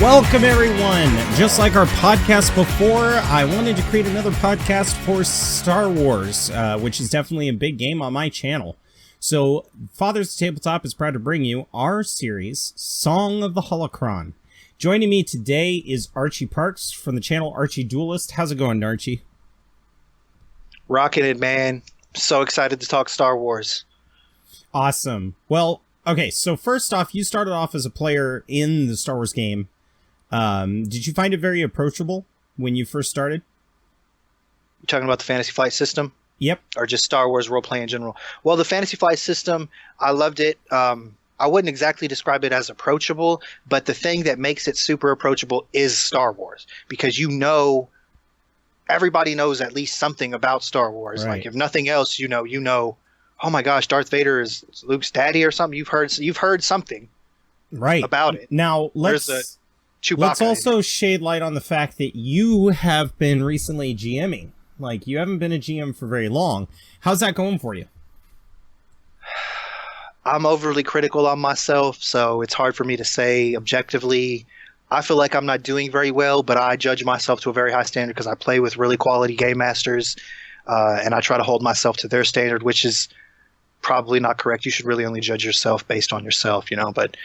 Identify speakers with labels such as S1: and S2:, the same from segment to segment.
S1: Welcome, everyone. Just like our podcast before, I wanted to create another podcast for Star Wars, which is definitely a big game on my channel. So, Fathers of Tabletop is proud to bring you our series, Song of the Holocron. Joining me today is Archie Parks from the channel Archie Duelist. How's it going, Archie?
S2: Rocking it, man. So excited to talk Star Wars.
S1: Awesome. Well, okay, so first off, you started off as a player in the Star Wars game. Did you find it very approachable when you first started?
S2: You talking about the Fantasy Flight system?
S1: Yep.
S2: Or just Star Wars role-playing in general? Well, the Fantasy Flight system, I loved it. I wouldn't exactly describe it as approachable, but the thing that makes it super approachable is Star Wars. Because you know, everybody knows at least something about Star Wars.
S1: Right.
S2: Like, if nothing else, you know, oh my gosh, Darth Vader is Luke's daddy or something. You've heard something about it.
S1: Now, let's also shade light on the fact that you have been recently GMing. Like, you haven't been a GM for very long. How's that going for you?
S2: I'm overly critical on myself, so it's hard for me to say objectively. I feel like I'm not doing very well, but I judge myself to a very high standard because I play with really quality game masters, and I try to hold myself to their standard, which is probably not correct. You should really only judge yourself based on yourself, you know, but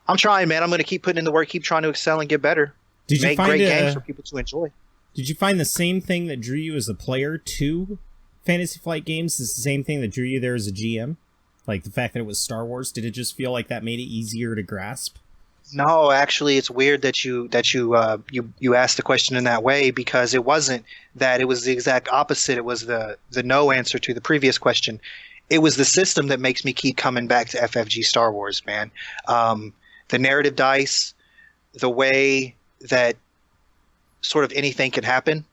S2: I'm trying, man. I'm going to keep putting in the work, keep trying to excel and get better.
S1: Did you
S2: make
S1: find
S2: great games for people to enjoy.
S1: Did you find the same thing that drew you as a player to Fantasy Flight games is the same thing that drew you there as a GM? Like the fact that it was Star Wars, did it just feel like that made it easier to grasp?
S2: No, actually, it's weird that you asked the question in that way, because it wasn't that. It was the exact opposite. It was the no answer to the previous question. It was the system that makes me keep coming back to FFG Star Wars, man. The narrative dice, the way that sort of anything can happen.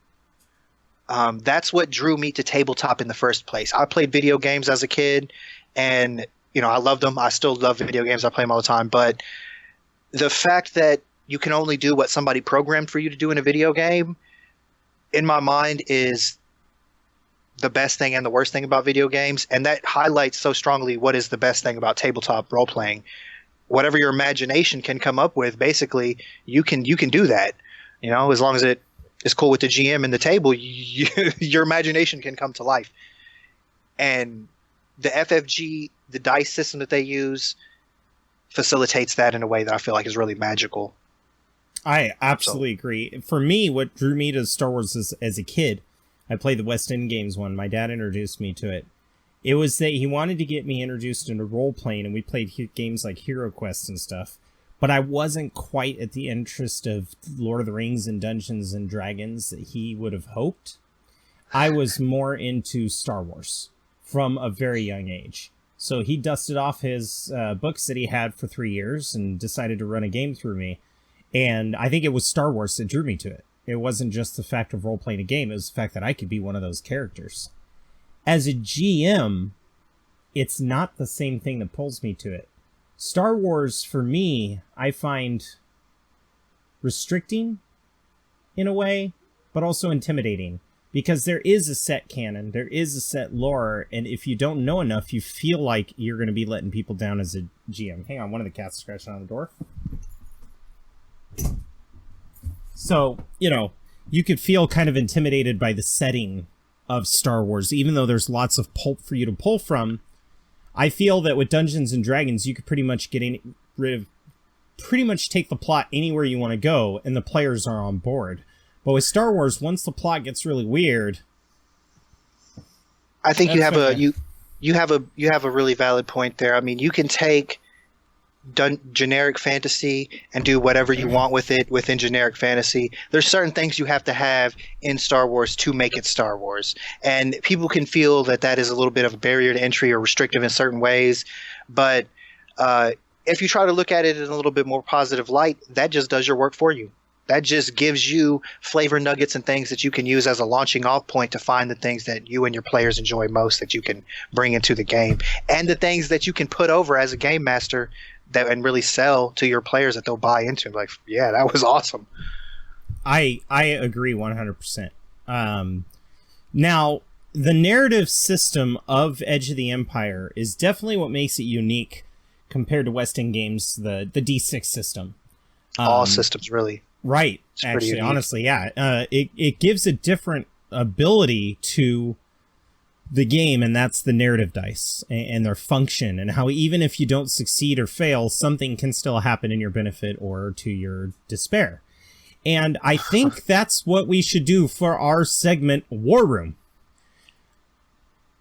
S2: That's what drew me to tabletop in the first place. I played video games as a kid, and you know, I loved them. I still love video games. I play them all the time. But the fact that you can only do what somebody programmed for you to do in a video game, in my mind, is the best thing and the worst thing about video games. And that highlights so strongly what is the best thing about tabletop role playing. Whatever your imagination can come up with, basically, you can do that. You know, as long as it is cool with the GM and the table, your imagination can come to life. And the FFG, the dice system that they use, facilitates that in a way that I feel like is really magical.
S1: I absolutely agree. For me, what drew me to Star Wars as a kid, I played the West End Games one. My dad introduced me to it. It was that he wanted to get me introduced into role-playing, and we played games like Hero Quest and stuff. But I wasn't quite at the interest of Lord of the Rings and Dungeons and Dragons that he would have hoped. I was more into Star Wars from a very young age. So he dusted off his books that he had for 3 years and decided to run a game through me. And I think it was Star Wars that drew me to it. It wasn't just the fact of role-playing a game. It was the fact that I could be one of those characters. As a GM, it's not the same thing that pulls me to it. Star Wars, for me, I find restricting in a way, but also intimidating. Because there is a set canon, there is a set lore, and if you don't know enough, you feel like you're going to be letting people down as a GM. Hang on, one of the cats scratching on the door. So, you know, you could feel kind of intimidated by the setting of Star Wars, even though there's lots of pulp for you to pull from. I feel that with Dungeons and Dragons, you could pretty much take the plot anywhere you want to go, and the players are on board. But with Star Wars, once the plot gets really weird,
S2: I think you have a really valid point there. I mean, you can take generic fantasy and do whatever you want with it within generic fantasy. There's certain things you have to have in Star Wars to make it Star Wars, and people can feel that is a little bit of a barrier to entry or restrictive in certain ways. But if you try to look at it in a little bit more positive light, that just does your work for you. That just gives you flavor nuggets and things that you can use as a launching off point to find the things that you and your players enjoy most that you can bring into the game, and the things that you can put over as a game master and really sell to your players that they'll buy into. Like, yeah, that was awesome.
S1: I agree 100%. Now, the narrative system of Edge of the Empire is definitely what makes it unique compared to West End Games, the D6 system.
S2: All systems, really.
S1: Right.
S2: It's
S1: Actually, honestly, yeah. It gives a different ability to the game, and that's the narrative dice and their function, and how even if you don't succeed or fail, something can still happen in your benefit or to your despair. And I think that's what we should do for our segment, War Room.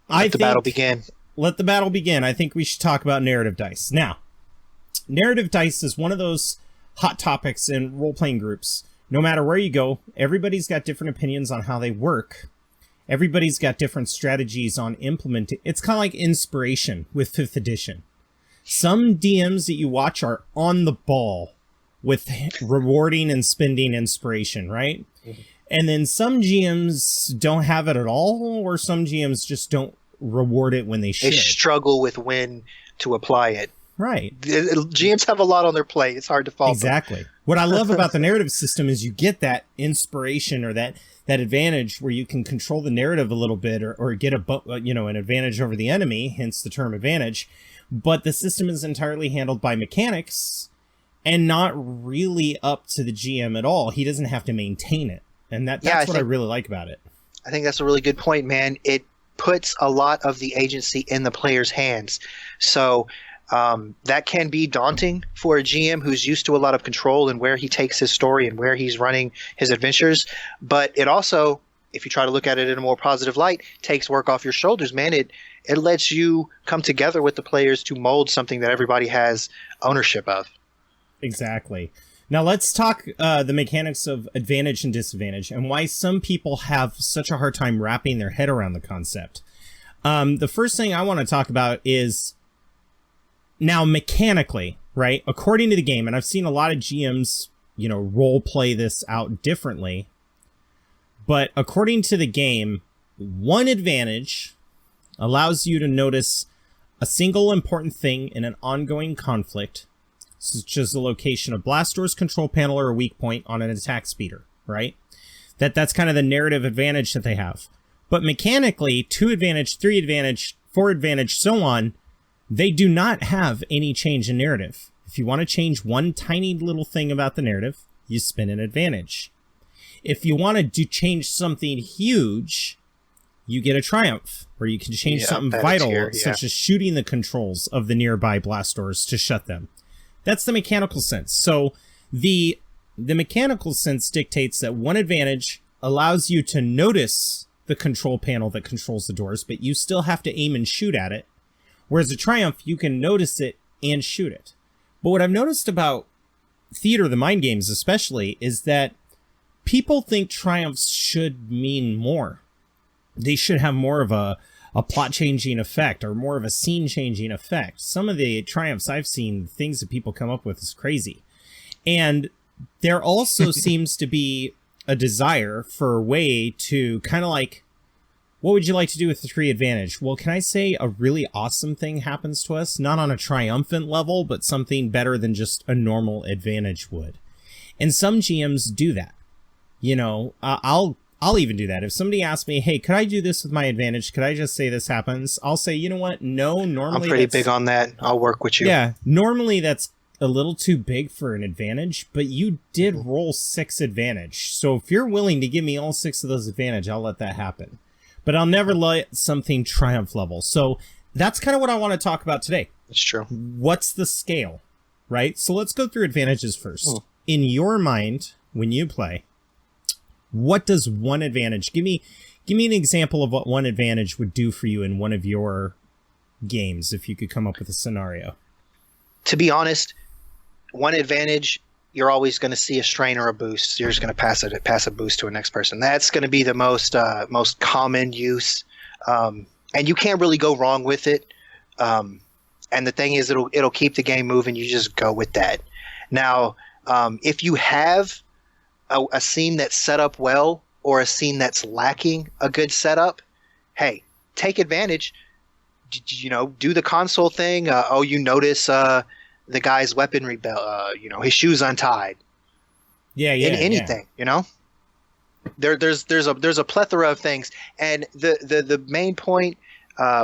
S2: Let the battle begin.
S1: Let the battle begin. I think we should talk about narrative dice. Now, narrative dice is one of those hot topics in role-playing groups. No matter where you go, everybody's got different opinions on how they work. Everybody's got different strategies on implementing. It's kind of like inspiration with 5th edition. Some DMs that you watch are on the ball with rewarding and spending inspiration, right? Mm-hmm. And then some GMs don't have it at all, or some GMs just don't reward it when they should.
S2: They struggle with when to apply it.
S1: Right.
S2: GMs have a lot on their plate. It's hard to fault
S1: Exactly. What I love about the narrative system is you get that inspiration or that advantage where you can control the narrative a little bit or get an advantage over the enemy, hence the term advantage. But the system is entirely handled by mechanics and not really up to the GM at all. He doesn't have to maintain it. And that's what I really like about it.
S2: I think that's a really good point, man. It puts a lot of the agency in the player's hands. So that can be daunting for a GM who's used to a lot of control and where he takes his story and where he's running his adventures. But it also, if you try to look at it in a more positive light, takes work off your shoulders, man. It lets you come together with the players to mold something that everybody has ownership of.
S1: Exactly. Now let's talk the mechanics of advantage and disadvantage and why some people have such a hard time wrapping their head around the concept. The first thing I want to talk about is now mechanically, right? According to the game, and I've seen a lot of GMs, role play this out differently, but according to the game, one advantage allows you to notice a single important thing in an ongoing conflict, such as the location of blast doors, control panel, or a weak point on an attack speeder, right? That's kind of the narrative advantage that they have. But mechanically, 2 advantage, 3 advantage, 4 advantage, so on, they do not have any change in narrative. If you want to change one tiny little thing about the narrative, you spin an advantage. If you want to change something huge, you get a triumph, where you can change something vital, such as shooting the controls of the nearby blast doors to shut them. That's the mechanical sense. So the mechanical sense dictates that one advantage allows you to notice the control panel that controls the doors, but you still have to aim and shoot at it. Whereas a triumph, you can notice it and shoot it. But what I've noticed about Theater of the Mind games especially is that people think triumphs should mean more. They should have more of a plot-changing effect or more of a scene-changing effect. Some of the triumphs I've seen, things that people come up with is crazy. And there also seems to be a desire for a way to kind of like, what would you like to do with the 3 advantage? Well, can I say a really awesome thing happens to us? Not on a triumphant level, but something better than just a normal advantage would. And some GMs do that. I'll even do that. If somebody asks me, hey, could I do this with my advantage? Could I just say this happens? I'll say, you know what? No, normally
S2: I'm pretty big on that. I'll work with you.
S1: Yeah, normally that's a little too big for an advantage, but you did roll 6 advantage. So if you're willing to give me all 6 of those advantage, I'll let that happen. But I'll never let something triumph level. So that's kind of what I want to talk about today.
S2: That's true.
S1: What's the scale, right? So let's go through advantages first. In your mind, when you play, what does one advantage... Give me an example of what one advantage would do for you in one of your games, if you could come up with a scenario.
S2: To be honest, one advantage, you're always going to see a strain or a boost. You're just going to pass a boost to a next person. That's going to be the most common use, and you can't really go wrong with it. And the thing is, it'll keep the game moving. You just go with that. Now, if you have a scene that's set up well or a scene that's lacking a good setup, hey, take advantage. Do the console thing. You notice the guy's weaponry belt, his shoes untied. Anything. There's a plethora of things, and the main point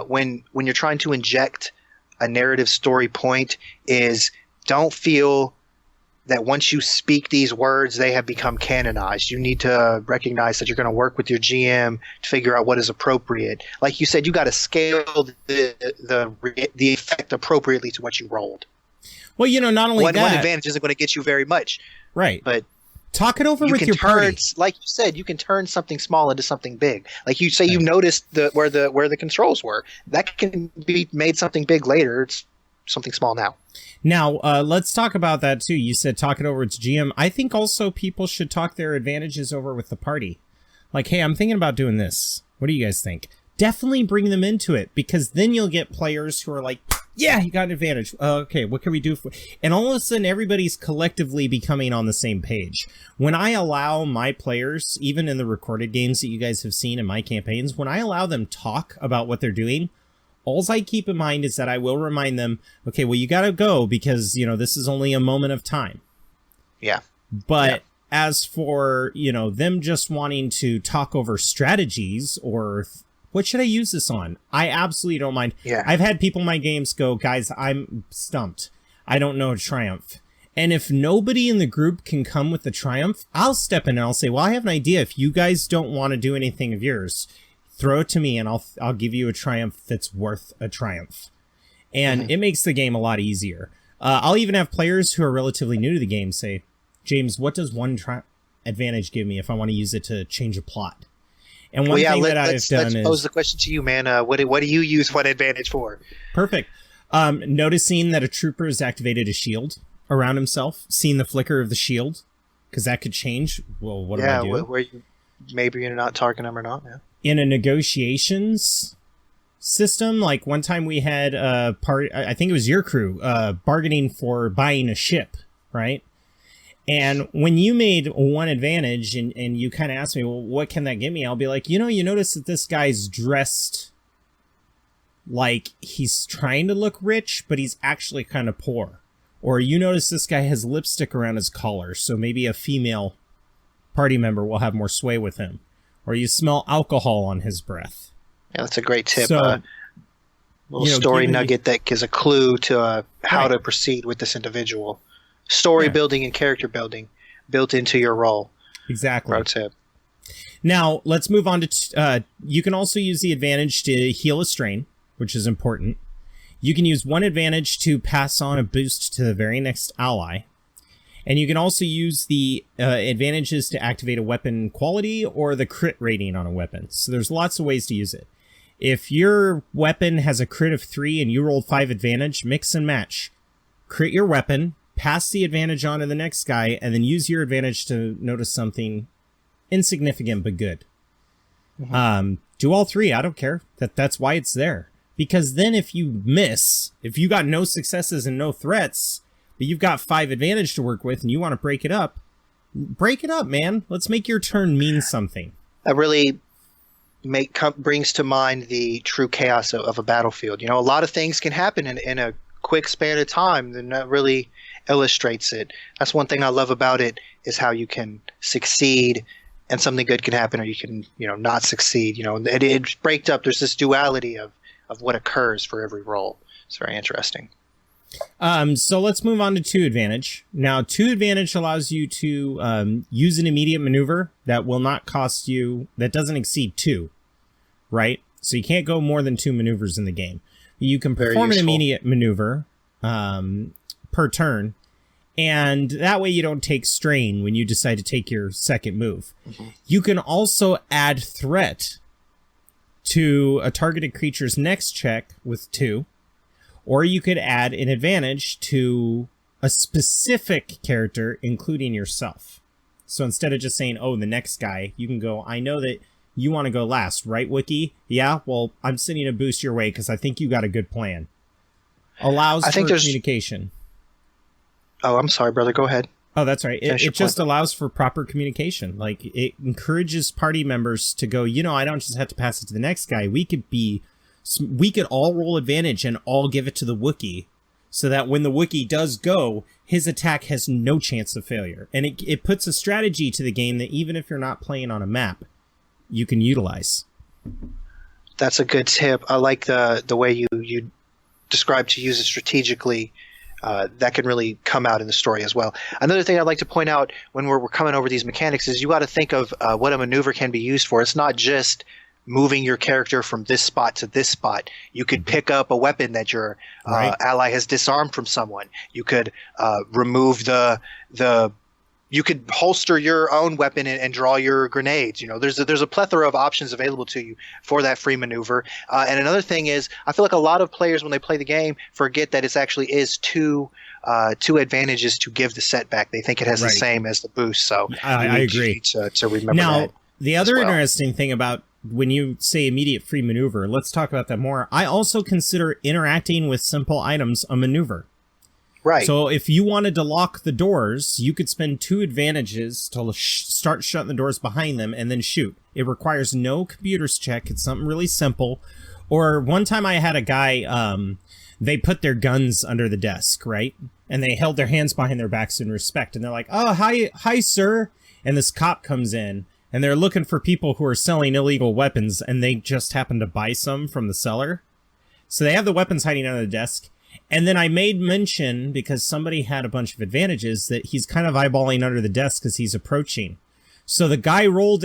S2: when you're trying to inject a narrative story point is don't feel that once you speak these words, they have become canonized. You need to recognize that you're going to work with your GM to figure out what is appropriate. Like you said, you got to scale the effect appropriately to what you rolled.
S1: Well, not only
S2: one
S1: that,
S2: advantage isn't going to get you very much,
S1: right?
S2: But
S1: talk it over with your party.
S2: Like you said, you can turn something small into something big. Like you say, you noticed where the controls were. That can be made something big later. It's something small now.
S1: Now, let's talk about that too. You said talk it over with GM. I think also people should talk their advantages over with the party. Like, hey, I'm thinking about doing this. What do you guys think? Definitely bring them into it, because then you'll get players who are like, yeah, you got an advantage. Okay, what can we do? And all of a sudden, everybody's collectively becoming on the same page. When I allow my players, even in the recorded games that you guys have seen in my campaigns, when I allow them talk about what they're doing, all I keep in mind is that I will remind them, okay, well, you got to go because, this is only a moment of time.
S2: Yeah.
S1: But as for, them just wanting to talk over strategies or what should I use this on? I absolutely don't mind.
S2: Yeah.
S1: I've had people in my games go, guys, I'm stumped. I don't know a triumph. And if nobody in the group can come with the triumph, I'll step in and I'll say, well, I have an idea. If you guys don't want to do anything of yours, throw it to me and I'll give you a triumph that's worth a triumph. And it makes the game a lot easier. I'll even have players who are relatively new to the game say, James, what does one advantage give me if I want to use it to change a plot? And one thing that I've done is...
S2: Let's pose the question to you, man. What do you use one advantage for?
S1: Perfect. Noticing that a trooper has activated a shield around himself, seeing the flicker of the shield, because that could change. Well, what do I do?
S2: Where maybe you're not targeting them or not. Yeah.
S1: In a negotiations system, like one time we had a part, I think it was your crew, bargaining for buying a ship, right? And when you made one advantage and you kind of asked me, well, what can that give me? I'll be like, you notice that this guy's dressed like he's trying to look rich, but he's actually kind of poor. Or you notice this guy has lipstick around his collar, so maybe a female party member will have more sway with him. Or you smell alcohol on his breath.
S2: Yeah, that's a great tip.
S1: So,
S2: little story nugget that gives a clue to how to proceed with this individual. Story building and character building built into your role.
S1: Exactly.
S2: Pro tip.
S1: Now, let's move on to... you can also use the advantage to heal a strain, which is important. You can use one advantage to pass on a boost to the very next ally. And you can also use the advantages to activate a weapon quality or the crit rating on a weapon. So there's lots of ways to use it. If your weapon has a crit of 3 and you rolled 5 advantage, mix and match. Crit your weapon, pass the advantage on to the next guy, and then use your advantage to notice something insignificant but good. Do all 3, I don't care. That's why it's there. Because then if you miss, if you got no successes and no threats, but you've got 5 advantage to work with and you want to break it up, man. Let's make your turn mean something.
S2: That really brings to mind the true chaos of a battlefield. A lot of things can happen in a quick span of time, and that really illustrates it. That's one thing I love about it, is how you can succeed and something good can happen, or you can, not succeed. It's breaks up. There's this duality of what occurs for every role. It's very interesting.
S1: So let's move on to 2 advantage. Now, 2 advantage allows you to use an immediate maneuver that will not cost you, that doesn't exceed 2, right? So you can't go more than 2 maneuvers in the game. You can perform an immediate maneuver per turn, and that way you don't take strain when you decide to take your second move. You can also add threat to a targeted creature's next check with 2, or you could add an advantage to a specific character, including yourself. So instead of just saying, oh, the next guy, you can go, I know that you want to go last, right, Wiki? Yeah, well, I'm sending a boost your way because I think you got a good plan. Allows for communication.
S2: Oh, I'm sorry, brother. Go ahead.
S1: Oh, that's right. It just allows for proper communication. Like, it encourages party members to go, I don't just have to pass it to the next guy. We could all roll advantage and all give it to the Wookiee, so that when the Wookiee does go, his attack has no chance of failure. And it puts a strategy to the game that even if you're not playing on a map, you can utilize. That's
S2: a good tip. I like the way you describe to use it strategically. that can really come out in the story as well. Another thing I'd like to point out when we're coming over these mechanics is you got to think of what a maneuver can be used for. It's not just moving your character from this spot to this spot. You could pick up a weapon that your ally has disarmed from someone. You could remove you could holster your own weapon and draw your grenades. You know, there's a plethora of options available to you for that free maneuver. And another thing is, I feel like a lot of players when they play the game forget that it actually is two advantages to give the setback. They think it has the same as the boost. So
S1: I agree.
S2: To remember
S1: now,
S2: that.
S1: The other interesting thing about when you say immediate free maneuver, let's talk about that more. I also consider interacting with simple items a maneuver.
S2: Right.
S1: So if you wanted to lock the doors, you could spend 2 advantages to start shutting the doors behind them and then shoot. It requires no computers check. It's something really simple. Or one time I had a guy, they put their guns under the desk, right? And they held their hands behind their backs in respect. And they're like, oh, hi, sir. And this cop comes in and they're looking for people who are selling illegal weapons. And they just happen to buy some from the seller. So they have the weapons hiding under the desk. And then I made mention, because somebody had a bunch of advantages, that he's kind of eyeballing under the desk as he's approaching. So the guy rolled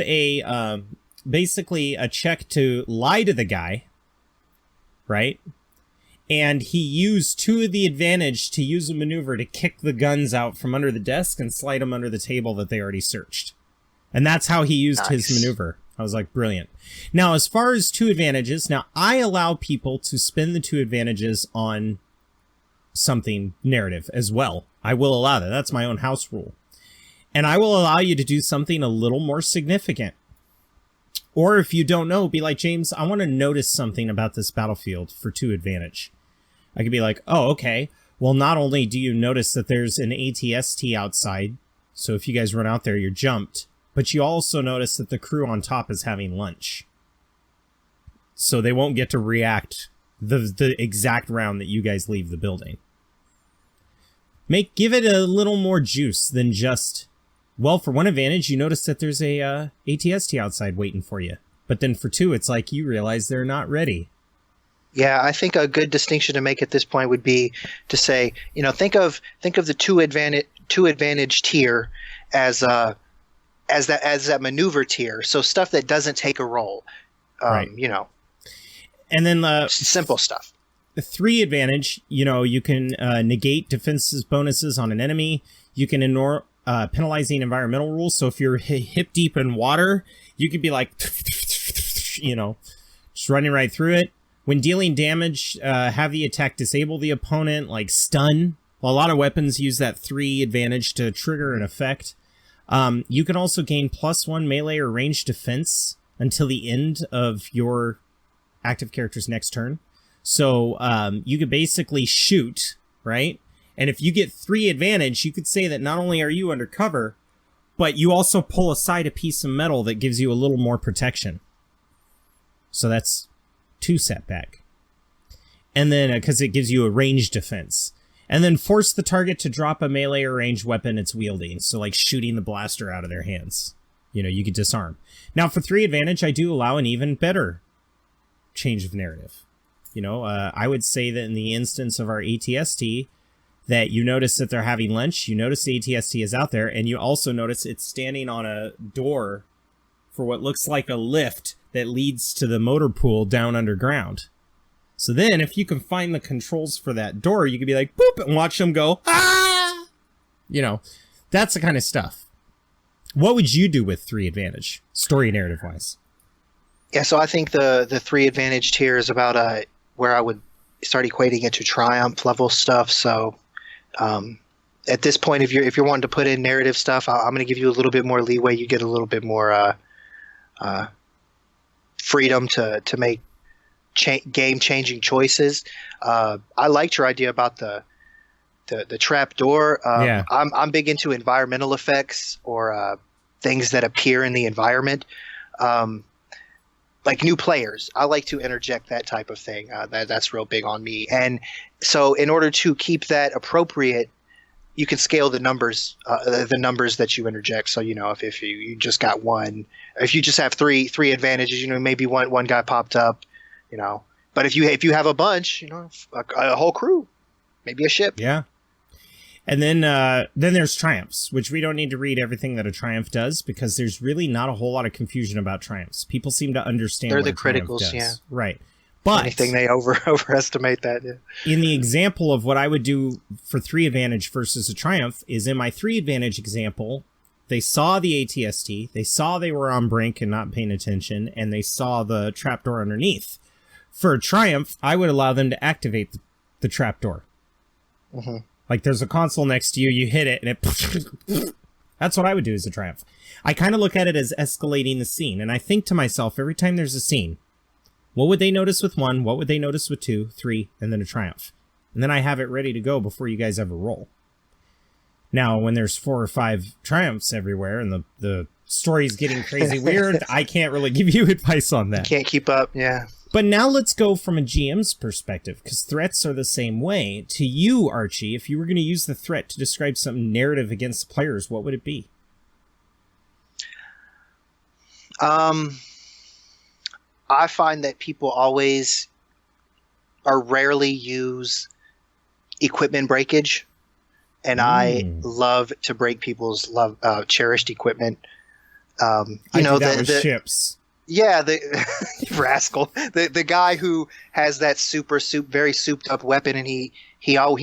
S1: basically a check to lie to the guy, right? And he used 2 of the advantage to use a maneuver to kick the guns out from under the desk and slide them under the table that they already searched. And that's how he used his maneuver. I was like, brilliant. Now, as far as 2 advantages, now I allow people to spend the 2 advantages on something narrative as well. I will allow that. That's my own house rule. And I will allow you to do something a little more significant. Or if you don't know, be like, James, I want to notice something about this battlefield for 2 advantage. I could be like, oh, okay. Well, not only do you notice that there's an ATST outside, so if you guys run out there, you're jumped, but you also notice that the crew on top is having lunch. So they won't get to react the exact round that you guys leave the building. Give it a little more juice than just, well, for 1 advantage, you notice that there's a ATST outside waiting for you. But then for 2, it's like you realize they're not ready.
S2: Yeah, I think a good distinction to make at this point would be to say, you know, think of the two advantage tier as that maneuver tier. So stuff that doesn't take a roll,
S1: right.
S2: You know,
S1: and then
S2: simple stuff.
S1: The 3 advantage, you know, you can negate defenses bonuses on an enemy. You can ignore penalizing environmental rules. So if you're hip deep in water, you could be like, you know, just running right through it. When dealing damage, have the attack disable the opponent, like stun. Well, a lot of weapons use that 3 advantage to trigger an effect. You can also gain +1 melee or ranged defense until the end of your active character's next turn. So you could basically shoot, right? And if you get 3 advantage, you could say that not only are you undercover, but you also pull aside a piece of metal that gives you a little more protection. So that's 2 setback. And then, because it gives you a ranged defense. And then force the target to drop a melee or ranged weapon it's wielding. So like shooting the blaster out of their hands. You know, you could disarm. Now for 3 advantage, I do allow an even better change of narrative. You know, I would say that in the instance of our ATST, that you notice that they're having lunch, you notice the ATST is out there, and you also notice it's standing on a door for what looks like a lift that leads to the motor pool down underground. So then, if you can find the controls for that door, you could be like, boop, and watch them go, ah! You know, that's the kind of stuff. What would you do with 3 advantage, story narrative-wise?
S2: Yeah, so I think the 3 advantage tier is about where I would start equating it to triumph level stuff. So at this point, if you're wanting to put in narrative stuff, I'm going to give you a little bit more leeway. You get a little bit more freedom to make game-changing choices. I liked your idea about the trap door.
S1: Yeah.
S2: I'm big into environmental effects or things that appear in the environment. Like new players, I like to interject that type of thing. That's real big on me. And so in order to keep that appropriate, you can scale the numbers that you interject. So, you know, if you just got 1, if you just have three advantages, you know, maybe one guy popped up, you know, but if you have a bunch, you know, a whole crew, maybe a ship.
S1: Yeah. And then there's triumphs, which we don't need to read everything that a triumph does because there's really not a whole lot of confusion about triumphs. People seem to understand
S2: They're
S1: what
S2: the
S1: a triumph
S2: criticals,
S1: does.
S2: yeah.
S1: Right. But
S2: anything they overestimate that. Yeah.
S1: In the example of what I would do for 3 advantage versus a triumph is in my 3 advantage example, they saw the ATST, they saw they were on brink and not paying attention, and they saw the trapdoor underneath. For a triumph, I would allow them to activate the trapdoor.
S2: Mm-hmm.
S1: Like there's a console next to you, you hit it, and it... That's what I would do as a triumph. I kind of look at it as escalating the scene, and I think to myself, every time there's a scene, what would they notice with 1, what would they notice with 2, 3, and then a triumph? And then I have it ready to go before you guys ever roll. Now, when there's 4 or 5 triumphs everywhere, and the story's getting crazy weird, I can't really give you advice on that.
S2: You can't keep up, yeah.
S1: But now let's go from a GM's perspective, because threats are the same way. To you, Archie, if you were going to use the threat to describe some narrative against the players, what would it be?
S2: I find that people always or rarely use equipment breakage, and I love to break people's cherished equipment. You know,
S1: do that with ships.
S2: Yeah, the rascal, the guy who has that very souped up weapon, and he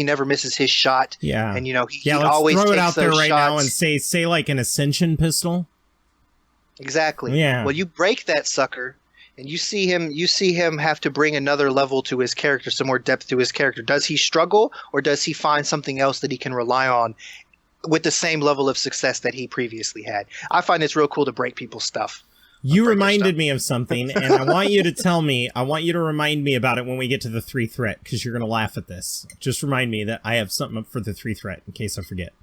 S2: never misses his shot.
S1: Yeah,
S2: and you know he
S1: let's
S2: always
S1: throw it
S2: takes
S1: out there
S2: those
S1: right
S2: shots.
S1: now and say like an ascension pistol.
S2: Exactly.
S1: Yeah.
S2: Well, you break that sucker, and you see him have to bring another level to his character, some more depth to his character. Does he struggle, or does he find something else that he can rely on with the same level of success that he previously had? I find it's real cool to break people's stuff.
S1: You reminded me of something, and I want you to remind me about it when we get to the 3 threat, because you're going to laugh at this. Just remind me that I have something up for the 3 threat, in case I forget.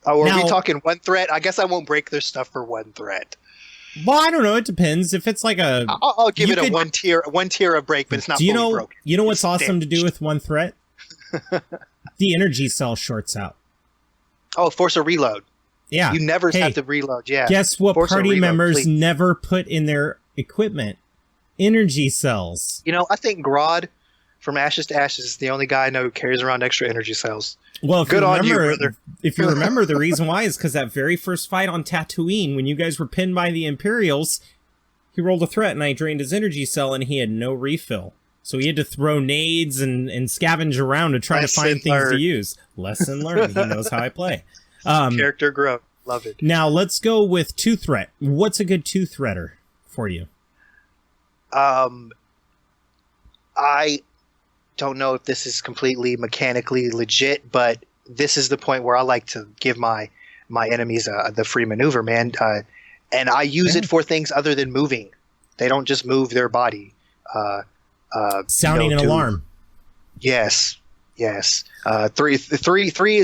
S2: Oh, are we talking 1 threat? I guess I won't break their stuff for 1 threat.
S1: Well, I don't know. It depends. If it's like a...
S2: I'll give it a one tier of break, but it's not fully broken.
S1: You know what's awesome to do with 1 threat? The energy cell shorts out.
S2: Oh, force a reload.
S1: Yeah.
S2: You never have to reload, yeah.
S1: Guess what
S2: Force
S1: party
S2: reload,
S1: members
S2: please.
S1: never put in their equipment? Energy cells.
S2: You know, I think Grodd from Ashes to Ashes is the only guy I know who carries around extra energy cells.
S1: Well, if you remember, the reason why is because that very first fight on Tatooine, when you guys were pinned by the Imperials, he rolled a threat and I drained his energy cell and he had no refill. So he had to throw nades and scavenge around to try to find things to use. Lesson learned. He knows how I play.
S2: Character growth. Love it.
S1: Now, let's go with 2 threat. What's a good 2 threader for you?
S2: I don't know if this is completely mechanically legit, but this is the point where I like to give my enemies the free maneuver, man. And I use it for things other than moving. They don't just move their body.
S1: Sounding an alarm.
S2: Yes. 3 is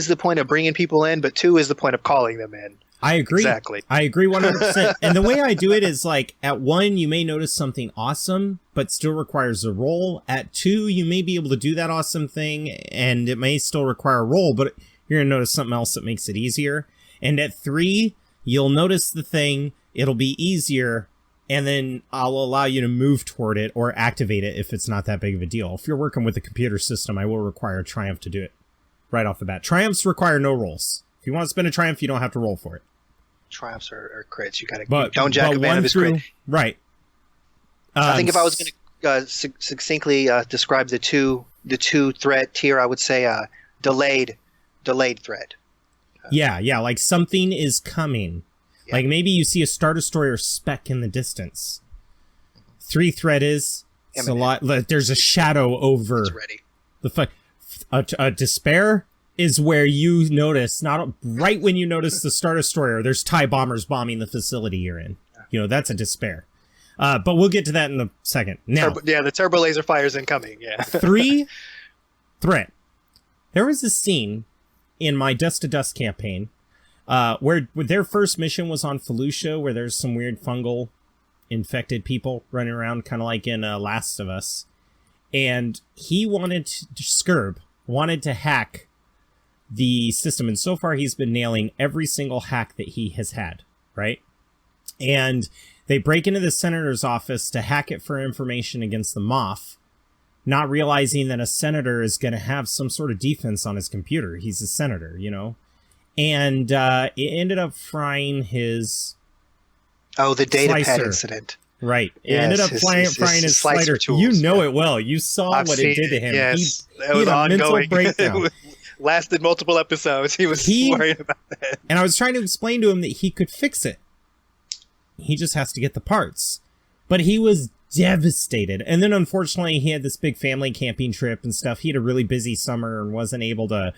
S2: the point of bringing people in, but 2 is the point of calling them in.
S1: I agree.
S2: Exactly.
S1: I agree 100%. And the way I do it is like at 1, you may notice something awesome, but still requires a roll. At 2, you may be able to do that awesome thing, and it may still require a roll, but you're going to notice something else that makes it easier. And at 3, you'll notice the thing, it'll be easier, and then I'll allow you to move toward it or activate it if it's not that big of a deal. If you're working with a computer system, I will require a triumph to do it right off the bat. Triumphs require no rolls. If you want to spend a triumph, you don't have to roll for it.
S2: Triumphs are crits. You gotta
S1: don't jack a man of his crit. Right.
S2: I think if I was going to succinctly describe the two threat tier, I would say delayed threat.
S1: Yeah, like something is coming. Yeah. Like maybe you see a Star Destroyer speck in the distance. 3 threat is it's a lot. There's a shadow over.
S2: It's ready.
S1: A despair is where you notice, not right when you notice the Star Destroyer, there's TIE bombers bombing the facility you're in. You know, that's a despair. But we'll get to that in a second. Now,
S2: the turbo laser fire's incoming. Yeah.
S1: 3 threat. There was a scene in my Dust to Dust campaign where their first mission was on Felucia, where there's some weird fungal infected people running around, kind of like in Last of Us. And he Skirb wanted to hack the system, and so far he's been nailing every single hack that he has had, right? And they break into the senator's office to hack it for information against the Moff. not realizing that a senator is going to have some sort of defense on his computer. He's a senator, you know? And it ended up frying his...
S2: Oh, the data pad
S1: slicer.
S2: incident.
S1: Right. It
S2: Yes,
S1: ended up frying his slider.
S2: tools,
S1: You know it well. You saw
S2: I've
S1: what
S2: seen
S1: it did to him.
S2: Yes,
S1: He
S2: it was
S1: had a mental
S2: ongoing.
S1: breakdown.
S2: It lasted multiple episodes. He was worried about that.
S1: And I was trying to explain to him that he could fix it. He just has to get the parts. But he was devastated. And then unfortunately he had this big family camping trip and stuff. He had a really busy summer and wasn't able to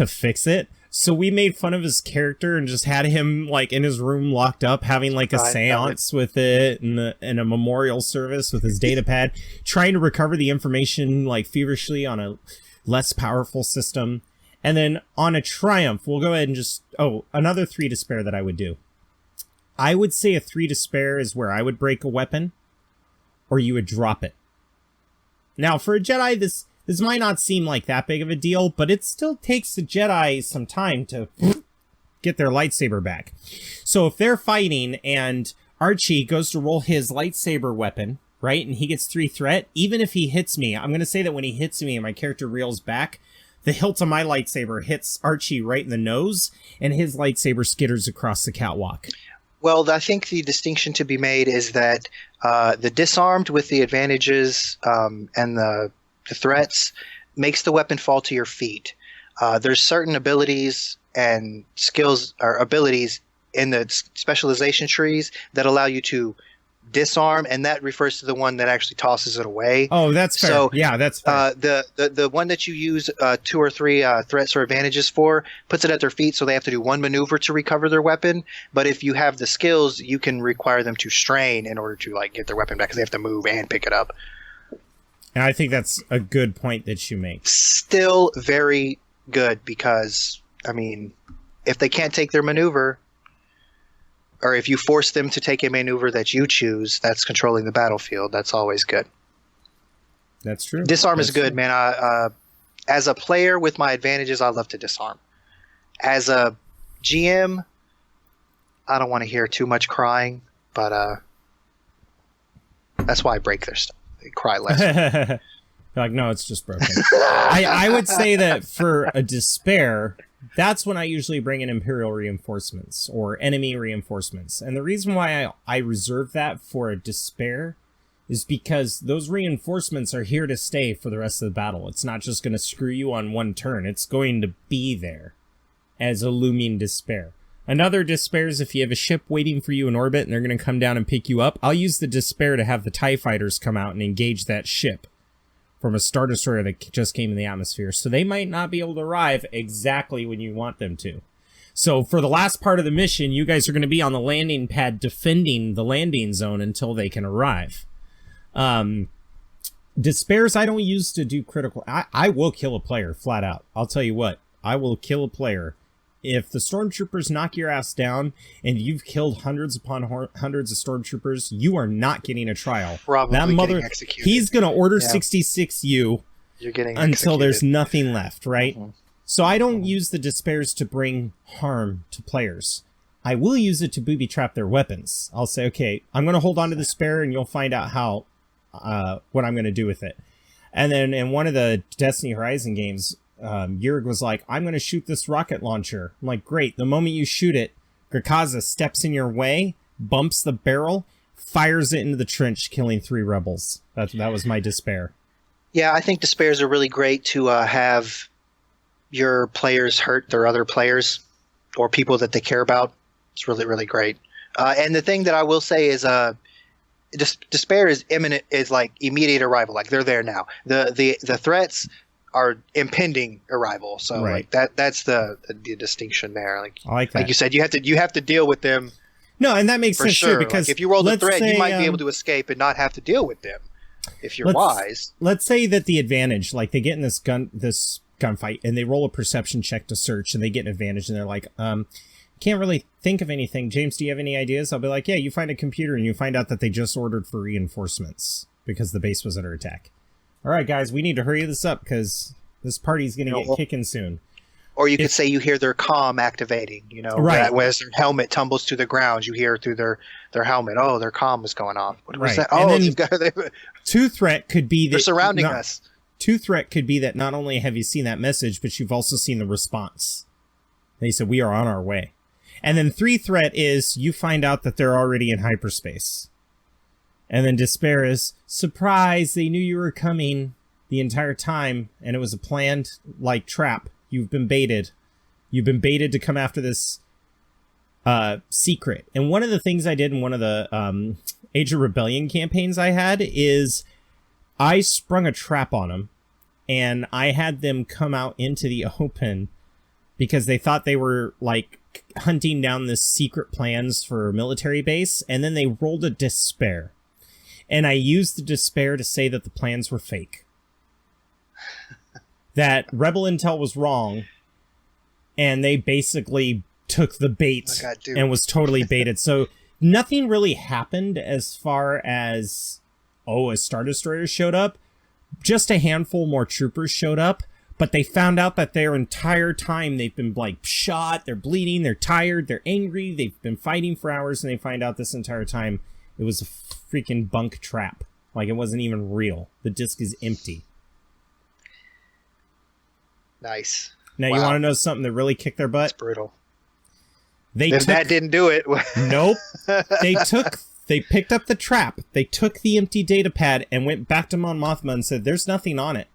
S1: fix it. So we made fun of his character and just had him like in his room locked up, having like a seance with it and a memorial service with his data pad, trying to recover the information like feverishly on a less powerful system. And then on a triumph, we'll go ahead and just, another 3 to spare that I would do. I would say a 3 to spare is where I would break a weapon or you would drop it. Now for a Jedi, this might not seem like that big of a deal, but it still takes the Jedi some time to get their lightsaber back. So if they're fighting and Archie goes to roll his lightsaber weapon, right, and he gets 3 threat, even if he hits me, I'm going to say that when he hits me and my character reels back, the hilt of my lightsaber hits Archie right in the nose, and his lightsaber skitters across the catwalk.
S2: Well, I think the distinction to be made is that the disarmed with the advantages and the threats makes the weapon fall to your feet. There's certain abilities and skills or abilities in the specialization trees that allow you to disarm, and that refers to the one that actually tosses it away.
S1: Oh, that's fair. So, yeah, that's fair.
S2: The one that you use 2 or 3 threats or advantages for puts it at their feet, so they have to do one maneuver to recover their weapon. But if you have the skills, you can require them to strain in order to like get their weapon back because they have to move and pick it up.
S1: And I think that's a good point that you make.
S2: Still very good because, I mean, if they can't take their maneuver, or if you force them to take a maneuver that you choose, that's controlling the battlefield. That's always good.
S1: That's true.
S2: Disarm is good, man. As a player with my advantages, I love to disarm. As a GM, I don't want to hear too much crying, but that's why I break their stuff. They cry less.
S1: Like, no, it's just broken. I would say that for a despair, that's when I usually bring in Imperial reinforcements or enemy reinforcements. And the reason why I reserve that for a despair is because those reinforcements are here to stay for the rest of the battle. It's not just going to screw you on one turn. It's going to be there as a looming despair. Another despair is if you have a ship waiting for you in orbit and they're going to come down and pick you up. I'll use the despair to have the TIE fighters come out and engage that ship from a Star Destroyer that just came in the atmosphere. So they might not be able to arrive exactly when you want them to. So for the last part of the mission, you guys are going to be on the landing pad defending the landing zone until they can arrive. Despairs I don't use to do critical. I will kill a player flat out. I'll tell you what, I will kill a player. If the stormtroopers knock your ass down and you've killed hundreds upon hundreds of stormtroopers, you are not getting a trial.
S2: Probably
S1: that mother,
S2: getting executed.
S1: He's going to order 66 you
S2: You're getting
S1: until
S2: executed.
S1: There's nothing left, right?
S2: Mm-hmm.
S1: So I don't use the despairs to bring harm to players. I will use it to booby trap their weapons. I'll say, okay, I'm going to hold on to the spare and you'll find out how, what I'm going to do with it. And then in one of the Destiny Horizon games, Yurig was like, I'm going to shoot this rocket launcher. I'm like, great. The moment you shoot it, Grakaza steps in your way, bumps the barrel, fires it into the trench, killing 3 rebels. That was my despair.
S2: Yeah, I think despairs are really great to have your players hurt their other players or people that they care about. It's really, really great. And the thing that I will say is despair is imminent, is like immediate arrival. Like they're there now. The threats are impending arrival. So
S1: right.
S2: like that's the distinction there. Like,
S1: I like that.
S2: Like you said, you have to deal with them.
S1: No, and that makes sense
S2: sure.
S1: too, because
S2: like if you roll the threat,
S1: say,
S2: you might be able to escape and not have to deal with them if you're wise.
S1: Let's say that the advantage, like they get in this gunfight and they roll a perception check to search and they get an advantage and they're like, can't really think of anything. James, do you have any ideas? I'll be like, yeah, you find a computer and you find out that they just ordered for reinforcements because the base was under attack. All right, guys, we need to hurry this up because this party's going to get kicking soon.
S2: Or you could say you hear their comm activating,
S1: right.
S2: As their helmet tumbles to the ground, you hear through their helmet, oh, their comm is going off. What was
S1: right.
S2: that? Oh,
S1: then,
S2: you've got
S1: Two threat could be that
S2: they're surrounding us.
S1: Two threat could be that not only have you seen that message, but you've also seen the response. They said, we are on our way. And then three threat is you find out that they're already in hyperspace. And then despair is, surprise, they knew you were coming the entire time, and it was a planned, like, trap. You've been baited. You've been baited to come after this secret. And one of the things I did in one of the Age of Rebellion campaigns I had is I sprung a trap on them, and I had them come out into the open because they thought they were, like, hunting down this secret plans for a military base, and then they rolled a despair. And I used the despair to say that the plans were fake. That Rebel Intel was wrong, and they basically took the bait and was totally baited. So nothing really happened as far as, a Star Destroyer showed up. Just a handful more troopers showed up, but they found out that their entire time they've been, like, shot, they're bleeding, they're tired, they're angry, they've been fighting for hours, and they find out this entire time it was a freaking bunk trap. Like, it wasn't even real. The disc is empty.
S2: Nice.
S1: Now, you want to know something that really kicked their butt?
S2: That's brutal.
S1: That
S2: didn't do it.
S1: Nope. They picked up the trap. They took the empty data pad and went back to Mon Mothma and said, there's nothing on it.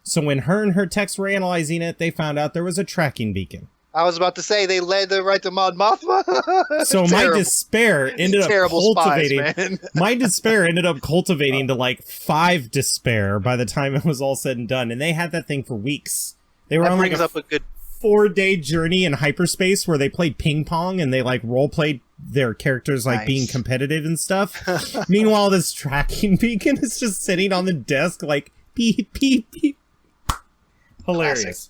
S1: So when her and her techs were analyzing it, they found out there was a tracking beacon.
S2: I was about to say, they led them right to Mon Mothma.
S1: So my despair ended up cultivating.
S2: Spies,
S1: my despair ended up cultivating to like 5 despair by the time it was all said and done. And they had that thing for weeks. They were on like a 4-day journey in hyperspace where they played ping pong and they like role played their characters like being competitive and stuff. Meanwhile, this tracking beacon is just sitting on the desk like beep beep beep. Hilarious.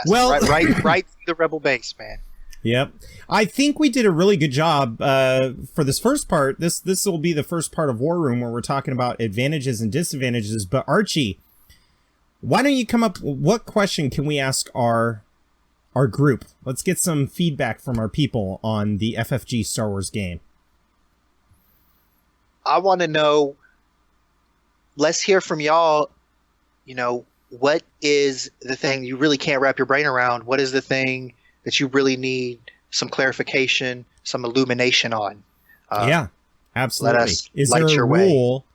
S1: Well,
S2: right the Rebel base, man.
S1: Yep. I think we did a really good job for this first part. This will be the first part of War Room where we're talking about advantages and disadvantages. But Archie, why don't you come up? What question can we ask our group? Let's get some feedback from our people on the FFG Star Wars game.
S2: I want to know. Let's hear from y'all. You know, what is the thing you really can't wrap your brain around? What is the thing that you really need some clarification, some illumination on?
S1: Yeah, absolutely. Is there a rule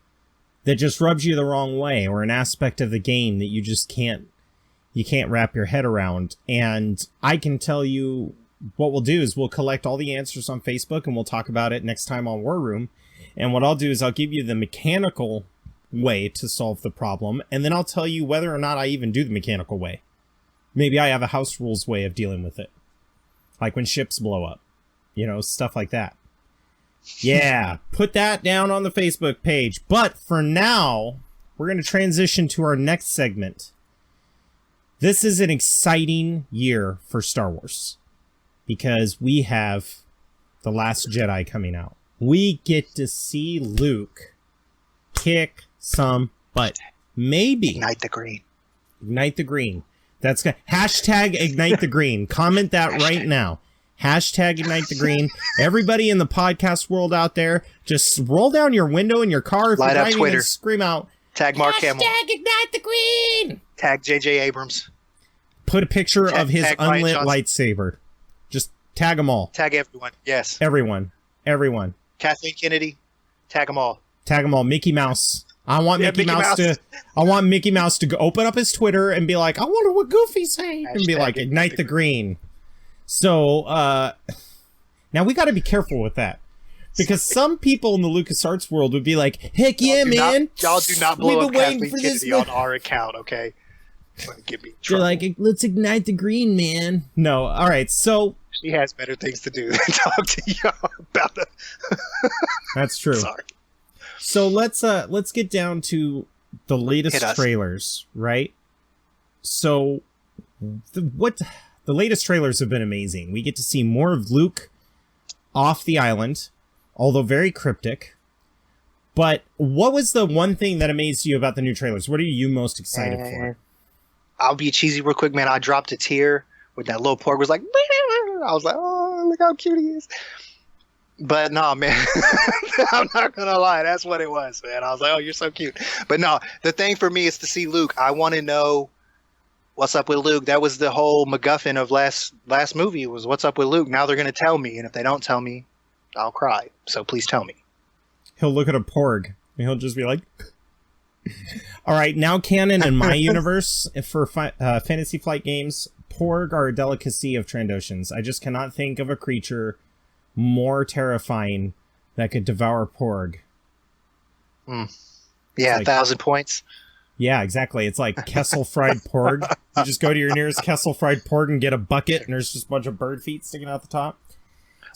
S1: that just rubs you the wrong way, or an aspect of the game that you just can't wrap your head around? And I can tell you what we'll do is we'll collect all the answers on Facebook and we'll talk about it next time on War Room. And what I'll do is I'll give you the mechanical way to solve the problem, and then I'll tell you whether or not I even do the mechanical way. Maybe I have a house rules way of dealing with it. Like when ships blow up. You know, stuff like that. Yeah, put that down on the Facebook page. But for now, we're going to transition to our next segment. This is an exciting year for Star Wars because we have The Last Jedi coming out. We get to see Luke kick some butt. Maybe.
S2: Ignite the green.
S1: Ignite the green. That's good. Hashtag ignite the green. Comment that right now. Hashtag ignite the green. Everybody in the podcast world out there, just roll down your window in your car if you're driving and scream out.
S2: Tag Mark Hamill.
S1: Hashtag ignite the green.
S2: Tag J.J. Abrams.
S1: Put a picture of his unlit lightsaber. Just tag them all.
S2: Tag everyone. Yes.
S1: Everyone.
S2: Kathleen Kennedy. Tag them all.
S1: Tag them all. Mickey Mouse. I want Mickey Mouse to go open up his Twitter and be like, I wonder what Goofy's saying. And be like, ignite the green. So, now we got to be careful with that. Because some people in the LucasArts world would be like, heck yeah, man.
S2: Y'all do not blow up Kathleen Kennedy on our account, okay? Get me in trouble.
S1: They're like, let's ignite the green, man. No, all right, so...
S2: She has better things to do than talk to y'all about it.
S1: That's true.
S2: Sorry.
S1: So let's get down to the latest trailers, right? So the latest trailers have been amazing. We get to see more of Luke off the island, although very cryptic. But what was the one thing that amazed you about the new trailers? What are you most excited for?
S2: I'll be cheesy real quick, man. I dropped a tear when that little porg was like, I was like, oh, look how cute he is. But no, man, I'm not gonna lie. That's what it was, man. I was like, "Oh, you're so cute." But no, the thing for me is to see Luke. I want to know what's up with Luke. That was the whole MacGuffin of last movie was what's up with Luke. Now they're gonna tell me, and if they don't tell me, I'll cry. So please tell me.
S1: He'll look at a porg and he'll just be like, all right, now canon in my universe for Fantasy Flight games, porg are a delicacy of Trandoshans. I just cannot think of a creature more terrifying that could devour porg.
S2: Yeah, like, 1,000 points.
S1: Yeah, exactly. It's like Kessel fried porg. You just go to your nearest Kessel fried porg and get a bucket, and there's just a bunch of bird feet sticking out the top.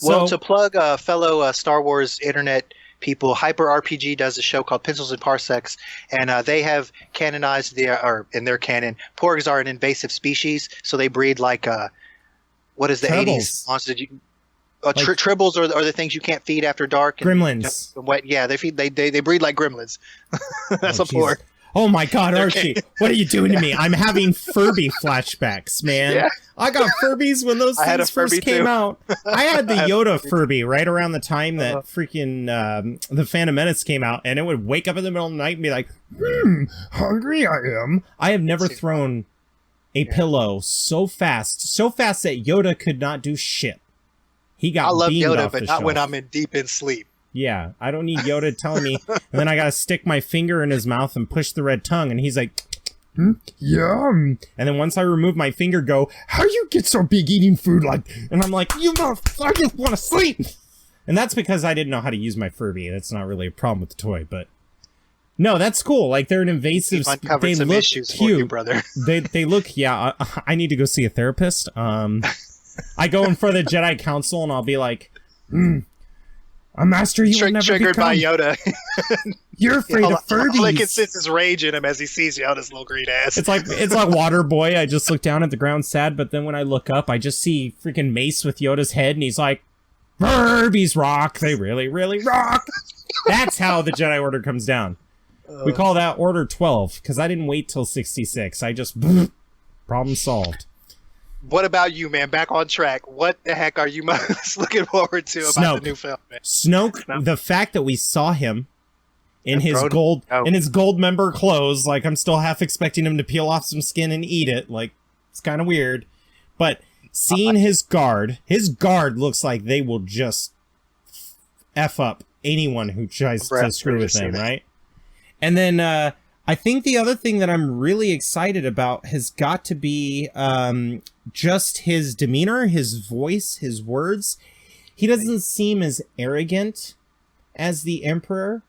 S2: Well, to plug fellow Star Wars internet people, Hyper RPG does a show called Pencils and Parsecs, and they have canonized or in their canon, porgs are an invasive species, so they breed like what is the
S1: Tribbles.
S2: 80s monster? Tribbles are the things you can't feed after dark.
S1: Gremlins.
S2: Yeah, they breed like gremlins. That's a porg.
S1: Oh my God, Archie, what are you doing to me? I'm having Furby flashbacks, man. Yeah. I got Furbies when those things first came out. I had the Yoda Furby right around the time that freaking the Phantom Menace came out, and it would wake up in the middle of the night and be like, hungry I am. I have never thrown a pillow so fast that Yoda could not do shit. He got beamed off the shelf.
S2: I love Yoda, but not when I'm deep in sleep.
S1: Yeah, I don't need Yoda telling me, and then I gotta stick my finger in his mouth and push the red tongue, and he's like, yum. And then once I remove my finger, go, how you get so big eating food like? And I'm like, you motherfucker, I just want to sleep. And that's because I didn't know how to use my Furby. That's not really a problem with the toy, but no, that's cool. Like they're an invasive. They look issues cute, for you, brother. they look. Yeah, I need to go see a therapist. I go in front of the Jedi Council, and I'll be like, a master you will never
S2: triggered
S1: become.
S2: By Yoda.
S1: You're afraid of Furbies.
S2: All I can sense his rage in him as he sees Yoda's little green ass.
S1: It's like Water Boy. I just look down at the ground sad, but then when I look up, I just see freaking Mace with Yoda's head, and he's like, Furbies rock. They really, really rock. That's how the Jedi Order comes down. We call that Order 12, because I didn't wait till 66. I just, problem solved.
S2: What about you, man? Back on track. What the heck are you most looking forward to about the new film, man?
S1: Snoke, the fact that we saw him in his gold member clothes, like I'm still half expecting him to peel off some skin and eat it. Like, it's kind of weird. But seeing his guard looks like they will just F up anyone who tries to screw with him, right? And then I think the other thing that I'm really excited about has got to be just his demeanor, his voice, his words. He doesn't seem as arrogant as the Emperor.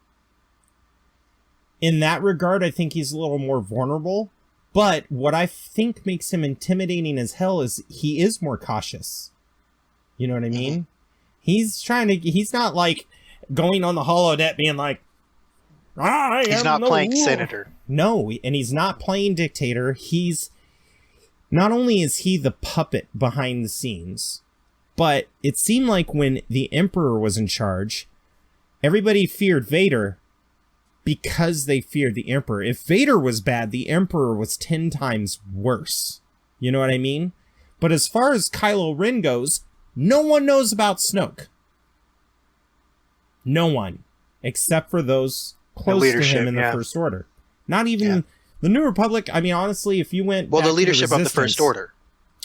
S1: In that regard, I think he's a little more vulnerable. But what I think makes him intimidating as hell is he is more cautious. You know what I mean? He's not like going on the holodeck being like,
S2: he's not playing senator.
S1: No, and he's not playing dictator. Not only is he the puppet behind the scenes, but it seemed like when the Emperor was in charge, everybody feared Vader because they feared the Emperor. If Vader was bad, the Emperor was 10 times worse. You know what I mean? But as far as Kylo Ren goes, no one knows about Snoke. No one. Except for those close to him in the First Order. Not even the New Republic. I mean, honestly, if you went
S2: the leadership of the First Order,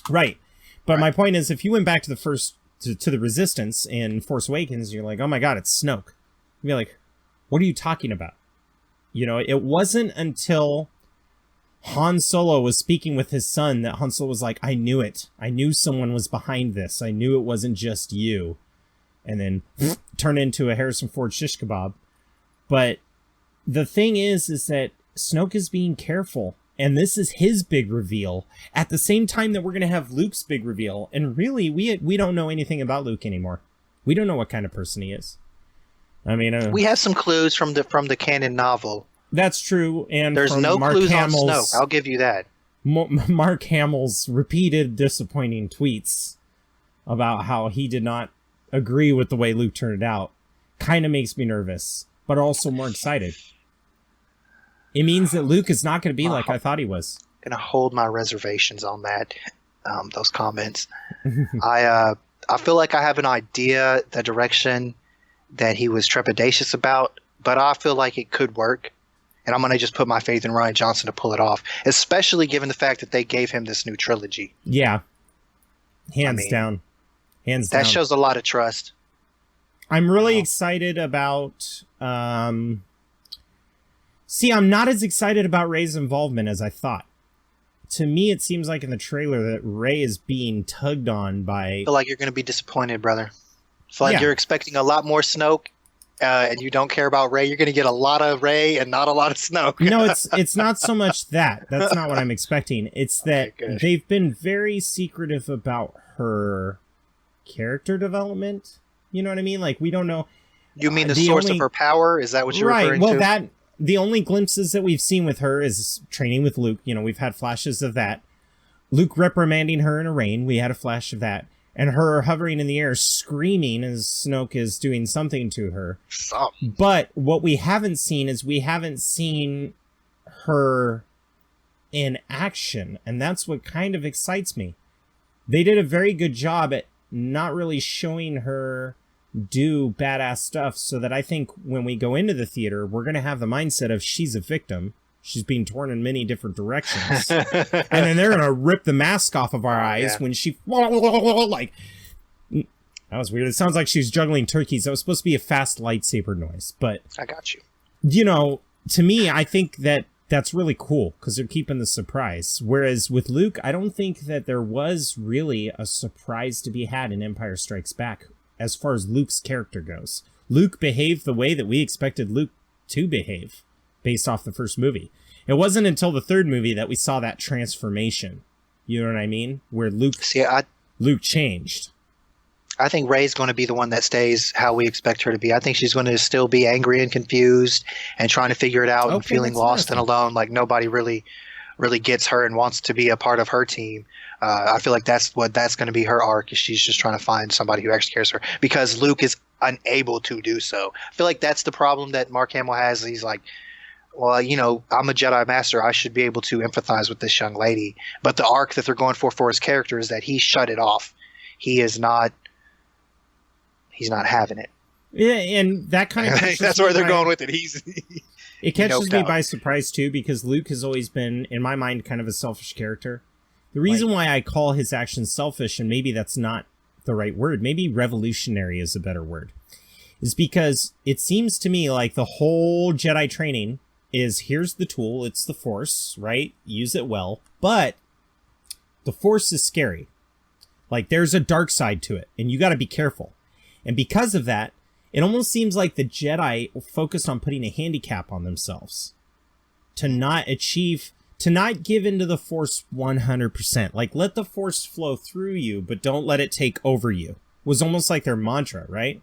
S1: right? But my point is, if you went back to to the Resistance in Force Awakens, you're like, oh my God, it's Snoke. You'd be like, what are you talking about? You know, it wasn't until Han Solo was speaking with his son that Han Solo was like, I knew it. I knew someone was behind this. I knew it wasn't just you. And then turned into a Harrison Ford shish kebab. But the thing is that Snoke is being careful, and this is his big reveal at the same time that we're going to have Luke's big reveal. And really, we don't know anything about Luke anymore. We don't know what kind of person he is. I mean,
S2: we have some clues from the canon novel.
S1: That's true, and
S2: there's no
S1: Mark
S2: clues
S1: Hamill's,
S2: on Snoke. I'll give you that.
S1: Mark Hamill's repeated disappointing tweets about how he did not agree with the way Luke turned out kind of makes me nervous, but also more excited. It means that Luke is not going to be like I thought he was.
S2: I'm going to hold my reservations on that, those comments. I I feel like I have an idea the direction that he was trepidatious about, but I feel like it could work. And I'm going to just put my faith in Ryan Johnson to pull it off, especially given the fact that they gave him this new trilogy.
S1: Yeah. Hands down. Hands down.
S2: That shows a lot of trust.
S1: I'm really excited about... See, I'm not as excited about Rey's involvement as I thought. To me, it seems like in the trailer that Rey is being tugged on by...
S2: I feel like you're going to be disappointed, brother. I feel like you're expecting a lot more Snoke, and you don't care about Rey. You're going to get a lot of Rey and not a lot of Snoke.
S1: No, it's not so much that. That's not what I'm expecting. It's that they've been very secretive about her character development. You know what I mean? Like, we don't know...
S2: You mean the source of her power? Is that what you're referring to?
S1: Right, well, the only glimpses that we've seen with her is training with Luke. You know, we've had flashes of that. Luke reprimanding her in a rain. We had a flash of that. And her hovering in the air, screaming as Snoke is doing something to her. But what we haven't seen is we haven't seen her in action. And that's what kind of excites me. They did a very good job at not really showing her do badass stuff, so that I think when we go into the theater, we're going to have the mindset of she's a victim. She's being torn in many different directions. And then they're going to rip the mask off of our eyes when she... Like, that was weird. It sounds like she's juggling turkeys. That was supposed to be a fast lightsaber noise. But...
S2: I got you.
S1: You know, to me, I think that that's really cool, because they're keeping the surprise. Whereas with Luke, I don't think that there was really a surprise to be had in Empire Strikes Back as far as Luke's character goes. Luke behaved the way that we expected Luke to behave based off the first movie. It wasn't until the third movie that we saw that transformation. You know what I mean? Where Luke changed.
S2: I think Rey's going to be the one that stays how we expect her to be. I think she's going to still be angry and confused and trying to figure it out and feeling lost and alone, like nobody really gets her and wants to be a part of her team. I feel like that's going to be her arc. Is she's just trying to find somebody who actually cares for her, because Luke is unable to do so. I feel like that's the problem that Mark Hamill has. He's like, well, you know, I'm a Jedi Master. I should be able to empathize with this young lady. But the arc that they're going for his character is that he shut it off. He's not having it.
S1: Yeah, and that kind of...
S2: that's where they're going with it.
S1: It catches me by surprise, too, because Luke has always been, in my mind, kind of a selfish character. The reason why I call his actions selfish, and maybe that's not the right word, maybe revolutionary is a better word, is because it seems to me like the whole Jedi training is, here's the tool, it's the Force, right? Use it well. But the Force is scary. Like, there's a dark side to it, and you got to be careful. And because of that, it almost seems like the Jedi focused on putting a handicap on themselves to not give into the Force 100%. Like, let the Force flow through you, but don't let it take over you. Was almost like their mantra, right?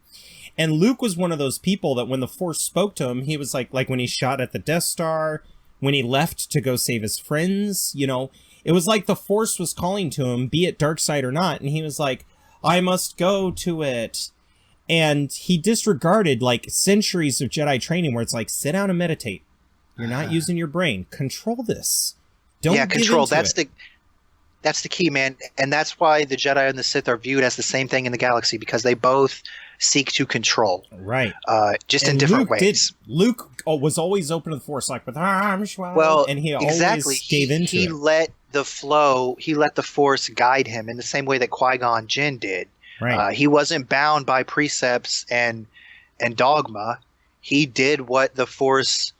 S1: And Luke was one of those people that when the Force spoke to him, he was like when he shot at the Death Star, when he left to go save his friends, you know, it was like the Force was calling to him, be it dark side or not. And he was like, I must go to it. And he disregarded like centuries of Jedi training where it's like, sit down and meditate. You're not using your brain. Control this. Don't control.
S2: That's the key, man. And that's why the Jedi and the Sith are viewed as the same thing in the galaxy, because they both seek to control.
S1: Right.
S2: Just in different ways.
S1: Luke was always open to the Force, like with arms. Well, and he always gave into it.
S2: He let the flow, he let the Force guide him in the same way that Qui-Gon Jinn did. Right. He wasn't bound by precepts and dogma. He did what the Force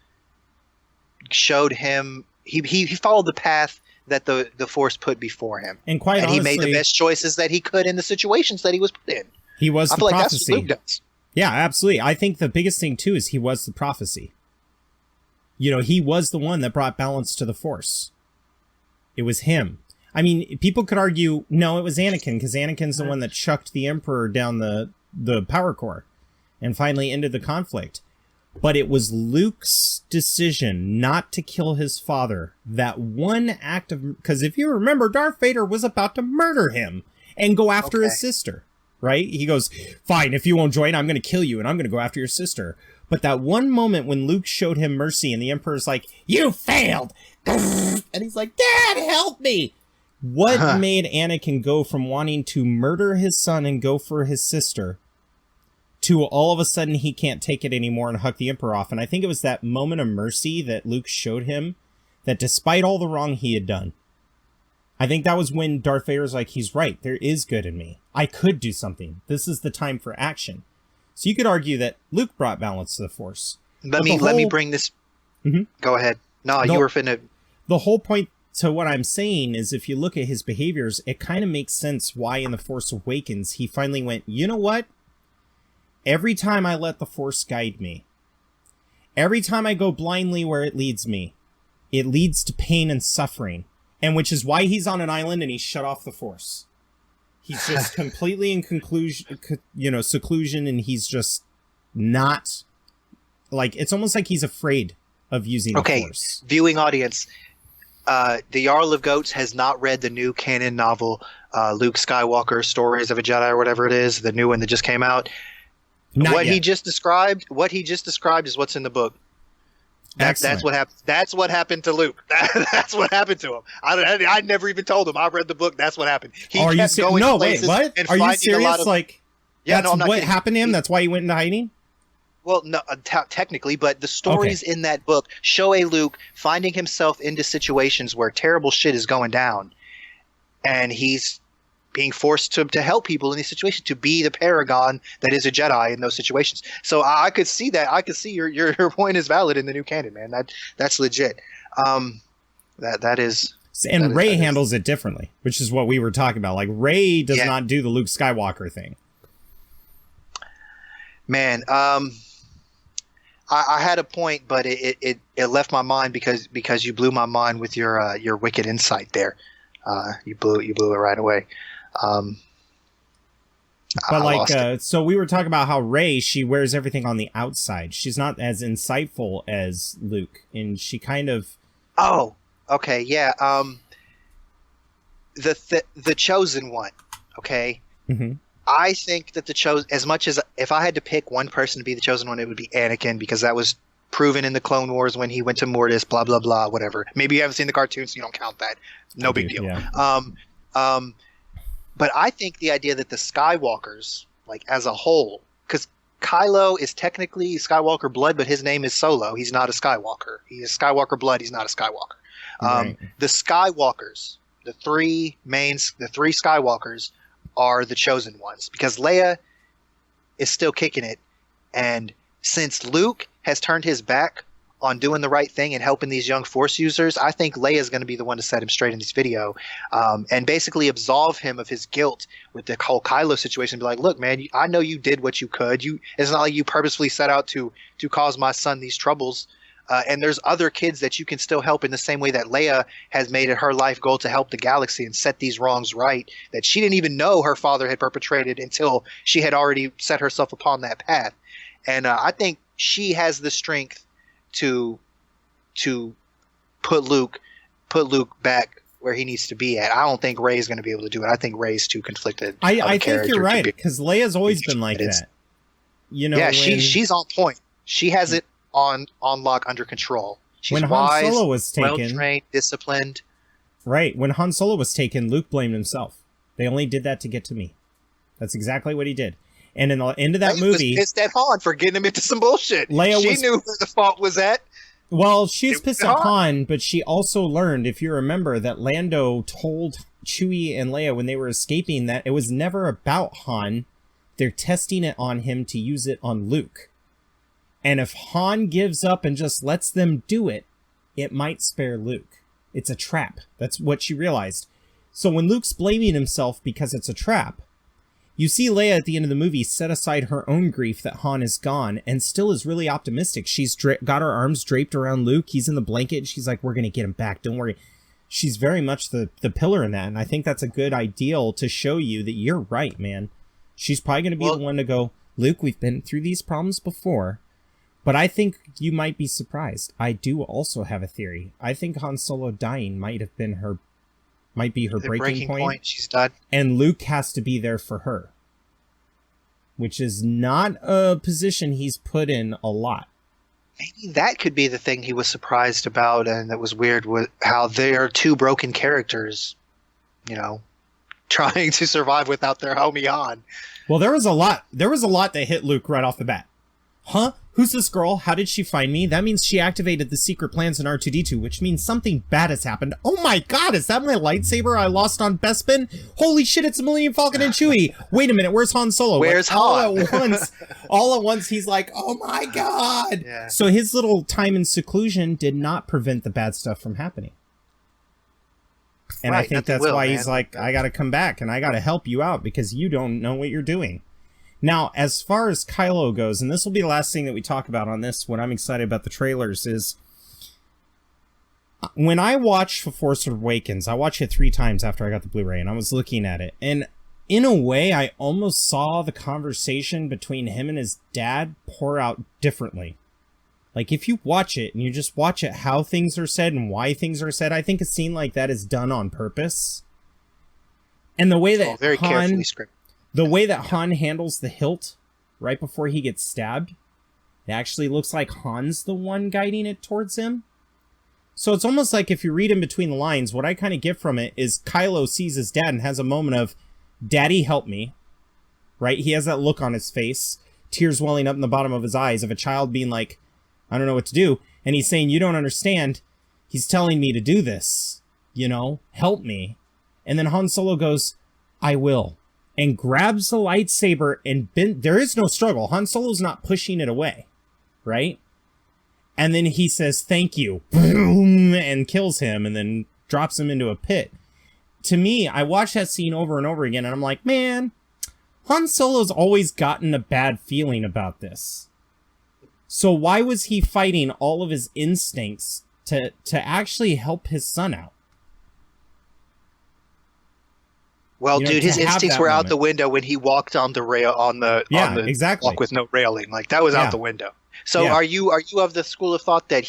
S2: showed him. He followed the path that the Force put before him. And honestly, he made the best choices that he could in the situations that he was put in.
S1: He was the prophecy. That's what Luke does.
S2: Yeah,
S1: absolutely. I think the biggest thing, too, is he was the prophecy. You know, he was the one that brought balance to the Force. It was him. I mean, people could argue, no, it was Anakin, because Anakin's the one that chucked the Emperor down the power core and finally ended the conflict. But it was Luke's decision not to kill his father. That one act of... Because if you remember, Darth Vader was about to murder him and go after his sister, right? He goes, fine, if you won't join, I'm going to kill you and I'm going to go after your sister. But that one moment when Luke showed him mercy and the Emperor's like, you failed! And he's like, Dad, help me! What made Anakin go from wanting to murder his son and go for his sister to all of a sudden he can't take it anymore and huck the Emperor off? And I think it was that moment of mercy that Luke showed him, that despite all the wrong he had done, I think that was when Darth Vader's like, he's right, there is good in me. I could do something. This is the time for action. So you could argue that Luke brought balance to the Force.
S2: Let me bring this...
S1: Mm-hmm.
S2: Go ahead. No, you were finna...
S1: The whole point to what I'm saying is, if you look at his behaviors, it kind of makes sense why in The Force Awakens he finally went, you know what? Every time I let the Force guide me, every time I go blindly where it leads me, it leads to pain and suffering. And which is why he's on an island and he's shut off the Force. He's just completely in seclusion, and he's just not... Like, it's almost like he's afraid of using the Force.
S2: Okay, viewing audience... the Jarl of Goats has not read the new canon novel, Luke Skywalker Stories of a Jedi, or whatever it is, the new one that just came out. What he just described is what's in the book. That's what happened. That's what happened to Luke. That's what happened to him. I never even told him. I read the book. That's what happened. He kept going to places.
S1: What?
S2: And
S1: are you serious? That's
S2: I'm not
S1: what
S2: kidding.
S1: happened to him? That's why he went into hiding?
S2: Well, no, technically, but the stories in that book show a Luke finding himself into situations where terrible shit is going down, and he's being forced to help people in these situations, to be the paragon that is a Jedi in those situations. So I could see that. I could see your point is valid in the new canon, man. That's legit. That is.
S1: And Rey handles it differently, which is what we were talking about. Like, Rey does not do the Luke Skywalker thing. Man,
S2: I had a point, but it left my mind because you blew my mind with your wicked insight there. You blew it right away.
S1: So we were talking about how Rey, she wears everything on the outside. She's not as insightful as Luke, and she kind of.
S2: Oh, okay, yeah. The chosen one. Okay.
S1: Mm-hmm.
S2: I think that as much as if I had to pick one person to be the chosen one, it would be Anakin, because that was proven in the Clone Wars when he went to Mortis, blah, blah, blah, whatever. Maybe you haven't seen the cartoon, so you don't count that. No big deal.
S1: Yeah.
S2: But I think the idea that the Skywalkers, like as a whole, because Kylo is technically Skywalker blood, but his name is Solo. He's not a Skywalker. He is Skywalker blood. He's not a Skywalker.
S1: Right.
S2: The Skywalkers, the three Skywalkers, are the chosen ones, because Leia is still kicking it, and since Luke has turned his back on doing the right thing and helping these young Force users, I think Leia is going to be the one to set him straight in this video, and basically absolve him of his guilt with the whole Kylo situation. Be like, look, man, I know you did what you could. It's not like you purposefully set out to cause my son these troubles. And there's other kids that you can still help in the same way that Leia has made it her life goal to help the galaxy and set these wrongs right that she didn't even know her father had perpetrated until she had already set herself upon that path. And I think she has the strength to put Luke back where he needs to be at. I don't think Rey's going to be able to do it. I think Rey's too conflicted.
S1: I think you're right, because Leia's always been like that. You know,
S2: she's on point. She has it on lock, under control. She's
S1: when
S2: wise,
S1: Han Solo was taken,
S2: well-trained, disciplined.
S1: Right. When Han Solo was taken, Luke blamed himself. They only did that to get to me. That's exactly what he did. And in the end of that movie,
S2: was pissed at Han for getting him into some bullshit. She knew where the fault was at.
S1: Well, she was pissed at Han, but she also learned, if you remember, that Lando told Chewie and Leia when they were escaping that it was never about Han. They're testing it on him to use it on Luke. And if Han gives up and just lets them do it, it might spare Luke. It's a trap. That's what she realized. So when Luke's blaming himself because it's a trap, you see Leia at the end of the movie set aside her own grief that Han is gone and still is really optimistic. She's got her arms draped around Luke. He's in the blanket. And she's like, we're going to get him back. Don't worry. She's very much the pillar in that. And I think that's a good ideal to show you that you're right, man. She's probably going to be the one to go, Luke, we've been through these problems before. But I think you might be surprised. I do also have a theory. I think Han Solo dying might be her breaking point.
S2: She's done.
S1: And Luke has to be there for her. Which is not a position he's put in a lot.
S2: Maybe that could be the thing he was surprised about, and that was weird, with how there are two broken characters you know, trying to survive without their homie Han.
S1: Well, there was a lot that hit Luke right off the bat. Huh? Who's this girl? How did she find me? That means she activated the secret plans in R2-D2, which means something bad has happened. Oh my god, is that my lightsaber I lost on Bespin? Holy shit, it's Millennium Falcon and Chewie. Wait a minute, where's Han Solo?
S2: Where's Han?
S1: All at once, he's like, oh my god.
S2: Yeah.
S1: So his little time in seclusion did not prevent the bad stuff from happening. And I think that's why he's like, I gotta come back and I gotta help you out because you don't know what you're doing. Now, as far as Kylo goes, and this will be the last thing that we talk about on this, when I'm excited about the trailers, is when I watch Force Awakens, I watched it 3 times after I got the Blu-ray, and I was looking at it. And in a way, I almost saw the conversation between him and his dad pour out differently. Like, if you watch it, and you just watch it how things are said and why things are said, I think a scene like that is done on purpose. And the way that
S2: very carefully scripted.
S1: The way that Han handles the hilt right before he gets stabbed, it actually looks like Han's the one guiding it towards him. So it's almost like if you read in between the lines, what I kind of get from it is Kylo sees his dad and has a moment of, Daddy, help me. Right? He has that look on his face, tears welling up in the bottom of his eyes of a child being like, I don't know what to do. And he's saying, you don't understand. He's telling me to do this. You know, help me. And then Han Solo goes, I will. And grabs the lightsaber and there is no struggle. Han Solo's not pushing it away, right? And then he says, thank you, boom, and kills him and then drops him into a pit. To me, I watched that scene over and over again and I'm like, man, Han Solo's always gotten a bad feeling about this. So why was he fighting all of his instincts to actually help his son out?
S2: Well, dude, his instincts were out the window when he walked on the rail on the
S1: exactly.
S2: walk with no railing. Like that was out the window. So are you of the school of thought that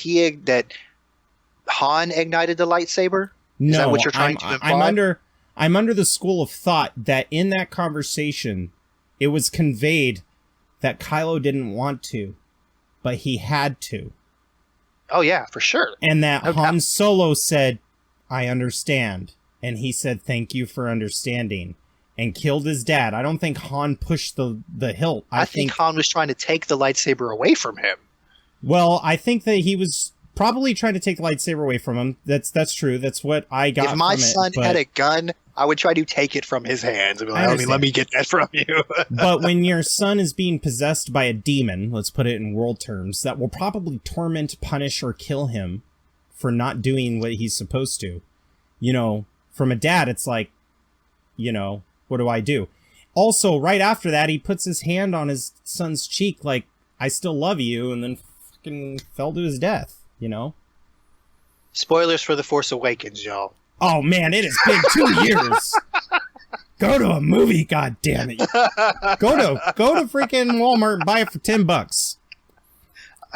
S2: Han ignited the lightsaber? Is that what you're trying to imply?
S1: I'm under the school of thought that in that conversation, it was conveyed that Kylo didn't want to, but he had to.
S2: Oh yeah, for sure.
S1: And that Han Solo said, I understand. And he said, thank you for understanding, and killed his dad. I don't think Han pushed the hilt.
S2: I think Han was trying to take the lightsaber away from him.
S1: Well, I think that he was probably trying to take the lightsaber away from him. That's true. That's what I got from it.
S2: If my son had a gun, I would try to take it from his hands and be like, let me get that from you.
S1: But when your son is being possessed by a demon, let's put it in world terms, that will probably torment, punish, or kill him for not doing what he's supposed to, you know, from a dad, it's like, you know, what do I do? Also, right after that, he puts his hand on his son's cheek like, I still love you, and then fucking fell to his death, you know?
S2: Spoilers for The Force Awakens, y'all.
S1: Oh, man, it has been 2 years. Go to a movie, goddammit. Go to freaking Walmart and buy it for $10.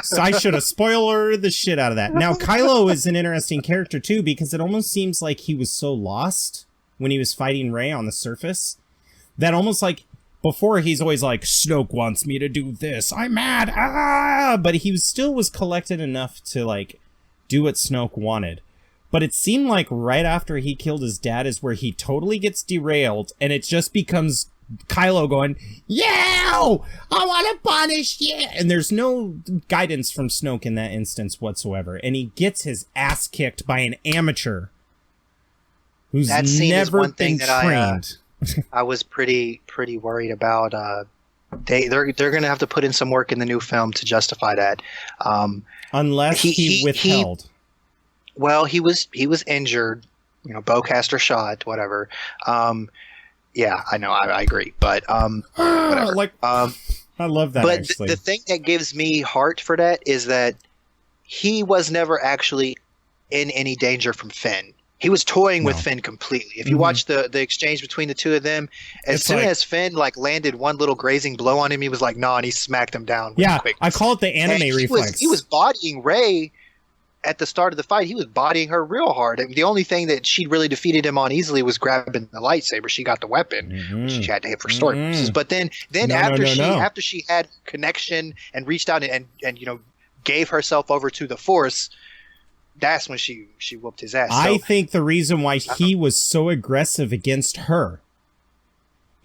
S1: So I should have spoilered the shit out of that. Now, Kylo is an interesting character, too, because it almost seems like he was so lost when he was fighting Rey on the surface that almost like before he's always like, Snoke wants me to do this. I'm mad. But he still was collected enough to like do what Snoke wanted. But it seemed like right after he killed his dad is where he totally gets derailed and it just becomes Kylo going, yeah, I want to punish you. And there's no guidance from Snoke in that instance whatsoever. And he gets his ass kicked by an amateur who's never been trained.
S2: I was pretty worried about. They're going to have to put in some work in the new film to justify that.
S1: Unless he withheld.
S2: He was injured, you know, bowcaster shot, whatever. Yeah, I know. I agree, but whatever.
S1: I love that.
S2: But
S1: actually,
S2: the thing that gives me heart for that is that he was never actually in any danger from Finn. He was toying with Finn completely. If you watch the exchange between the two of them, as soon as Finn landed one little grazing blow on him, he was like, "Nah," and he smacked him down.
S1: Yeah,
S2: quick.
S1: I call it the anime reflex.
S2: He was bodying Rey at the start of the fight. He was bodying her real hard. And the only thing that she really defeated him on easily was grabbing the lightsaber. She got the weapon, which she had to hit for story purposes. But then after she had connection and reached out and you know gave herself over to the Force, that's when she whooped his ass.
S1: I think the reason why he was so aggressive against her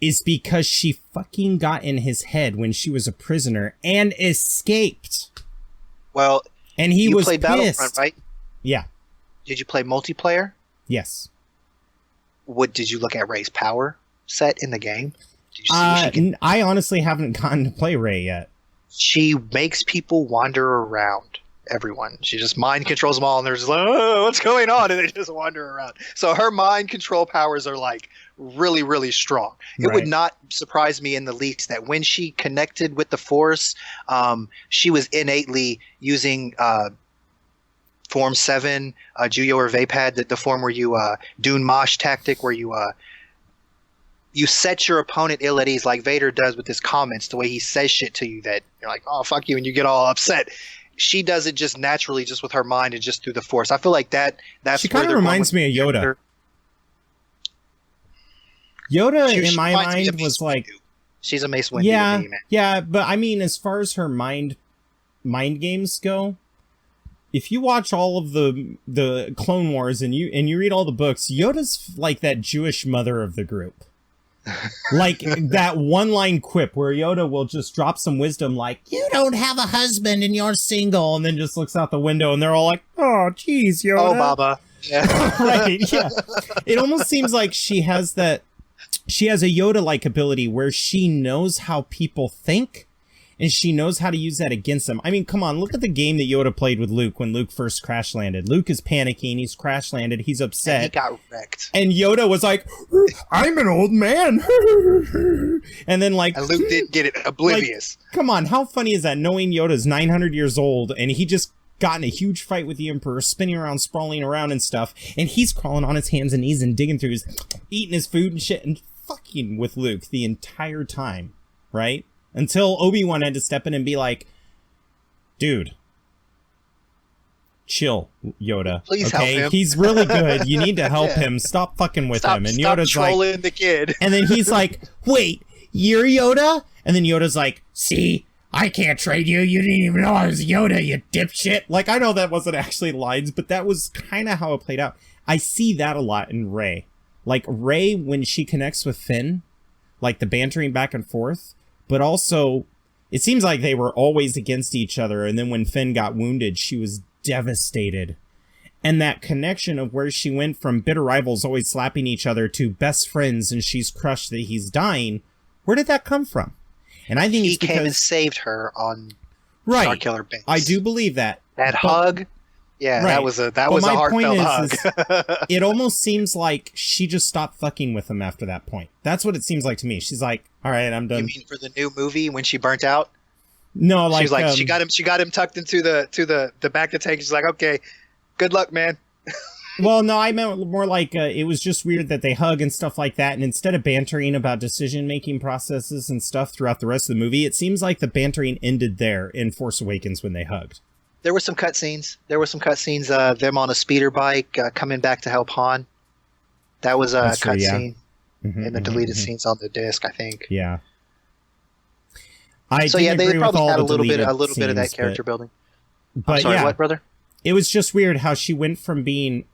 S1: is because she fucking got in his head when she was a prisoner and escaped.
S2: Well,
S1: and he was
S2: played
S1: pissed.
S2: Battlefront, right?
S1: Yeah.
S2: Did you play multiplayer?
S1: Yes.
S2: Did you look at Rey's power set in the game? Did you see
S1: I honestly haven't gotten to play Rey yet.
S2: She makes people wander around. Everyone. She just mind controls them all, and they're just like, oh, what's going on? And they just wander around. So her mind control powers are like really, really strong. It would not surprise me in the least that when she connected with the Force, she was innately using Form 7, Juyo or Vapad, the form where you Dune Mosh tactic, where you set your opponent ill at ease like Vader does with his comments, the way he says shit to you that you're like, oh, fuck you, and you get all upset. She does it just naturally, just with her mind and just through the Force. I feel like that's
S1: she kind of reminds me of Yoda. Yoda, in my mind, was like...
S2: She's a Mace Windu.
S1: Yeah,
S2: to me, man.
S1: yeah, but I mean, as far as her mind games go, if you watch all of the Clone Wars and you read all the books, Yoda's like that Jewish mother of the group. Like that one-line quip where Yoda will just drop some wisdom like, you don't have a husband and you're single, and then just looks out the window and they're all like, oh, geez, Yoda.
S2: Oh, Baba. Yeah.
S1: Right, yeah. It almost seems like she has a Yoda-like ability where she knows how people think, and she knows how to use that against them. I mean, come on, look at the game that Yoda played with Luke when Luke first crash landed. Luke is panicking, he's crash landed, he's upset.
S2: And he got wrecked.
S1: And Yoda was like, I'm an old man. And then like...
S2: And Luke didn't get it, oblivious.
S1: Like, come on, how funny is that, knowing Yoda's 900 years old, and he just got in a huge fight with the Emperor, spinning around, sprawling around and stuff, and he's crawling on his hands and knees and digging through eating his food and shit, and fucking with Luke the entire time, right? Until Obi-Wan had to step in and be like, dude, chill, Yoda.
S2: Please help him.
S1: He's really good. You need to help him. Stop fucking with him. And Yoda's
S2: trolling
S1: like,
S2: the kid.
S1: And then he's like, wait, you're Yoda? And then Yoda's like, see, I can't trade you. You didn't even know I was Yoda, you dipshit. Like, I know that wasn't actually lines, but that was kind of how it played out. I see that a lot in Rey. Like, Rey, when she connects with Finn, like the bantering back and forth, but also, it seems like they were always against each other, and then when Finn got wounded, she was devastated. And that connection of where she went from bitter rivals always slapping each other to best friends, and she's crushed that he's dying, where did that come from? And I think
S2: he
S1: it's because...
S2: came and saved her on Starkiller Base.
S1: I do believe that.
S2: That hug... Yeah, right. that was a heartfelt hug.
S1: It almost seems like she just stopped fucking with him after that point. That's what it seems like to me. She's like, all right, I'm done.
S2: You mean for the new movie when she burnt out?
S1: No, like,
S2: she's like, she got him tucked into the back of the tank. She's like, okay, good luck, man.
S1: Well, no, I meant more like it was just weird that they hug and stuff like that. And instead of bantering about decision-making processes and stuff throughout the rest of the movie, it seems like the bantering ended there in Force Awakens when they hugged.
S2: There were some cutscenes. Them on a speeder bike coming back to help Han. That was a cutscene in the deleted scenes on the disc, I think.
S1: Yeah.
S2: They probably had a little bit of that character building.
S1: But
S2: I'm sorry, what, brother?
S1: It was just weird how she went from being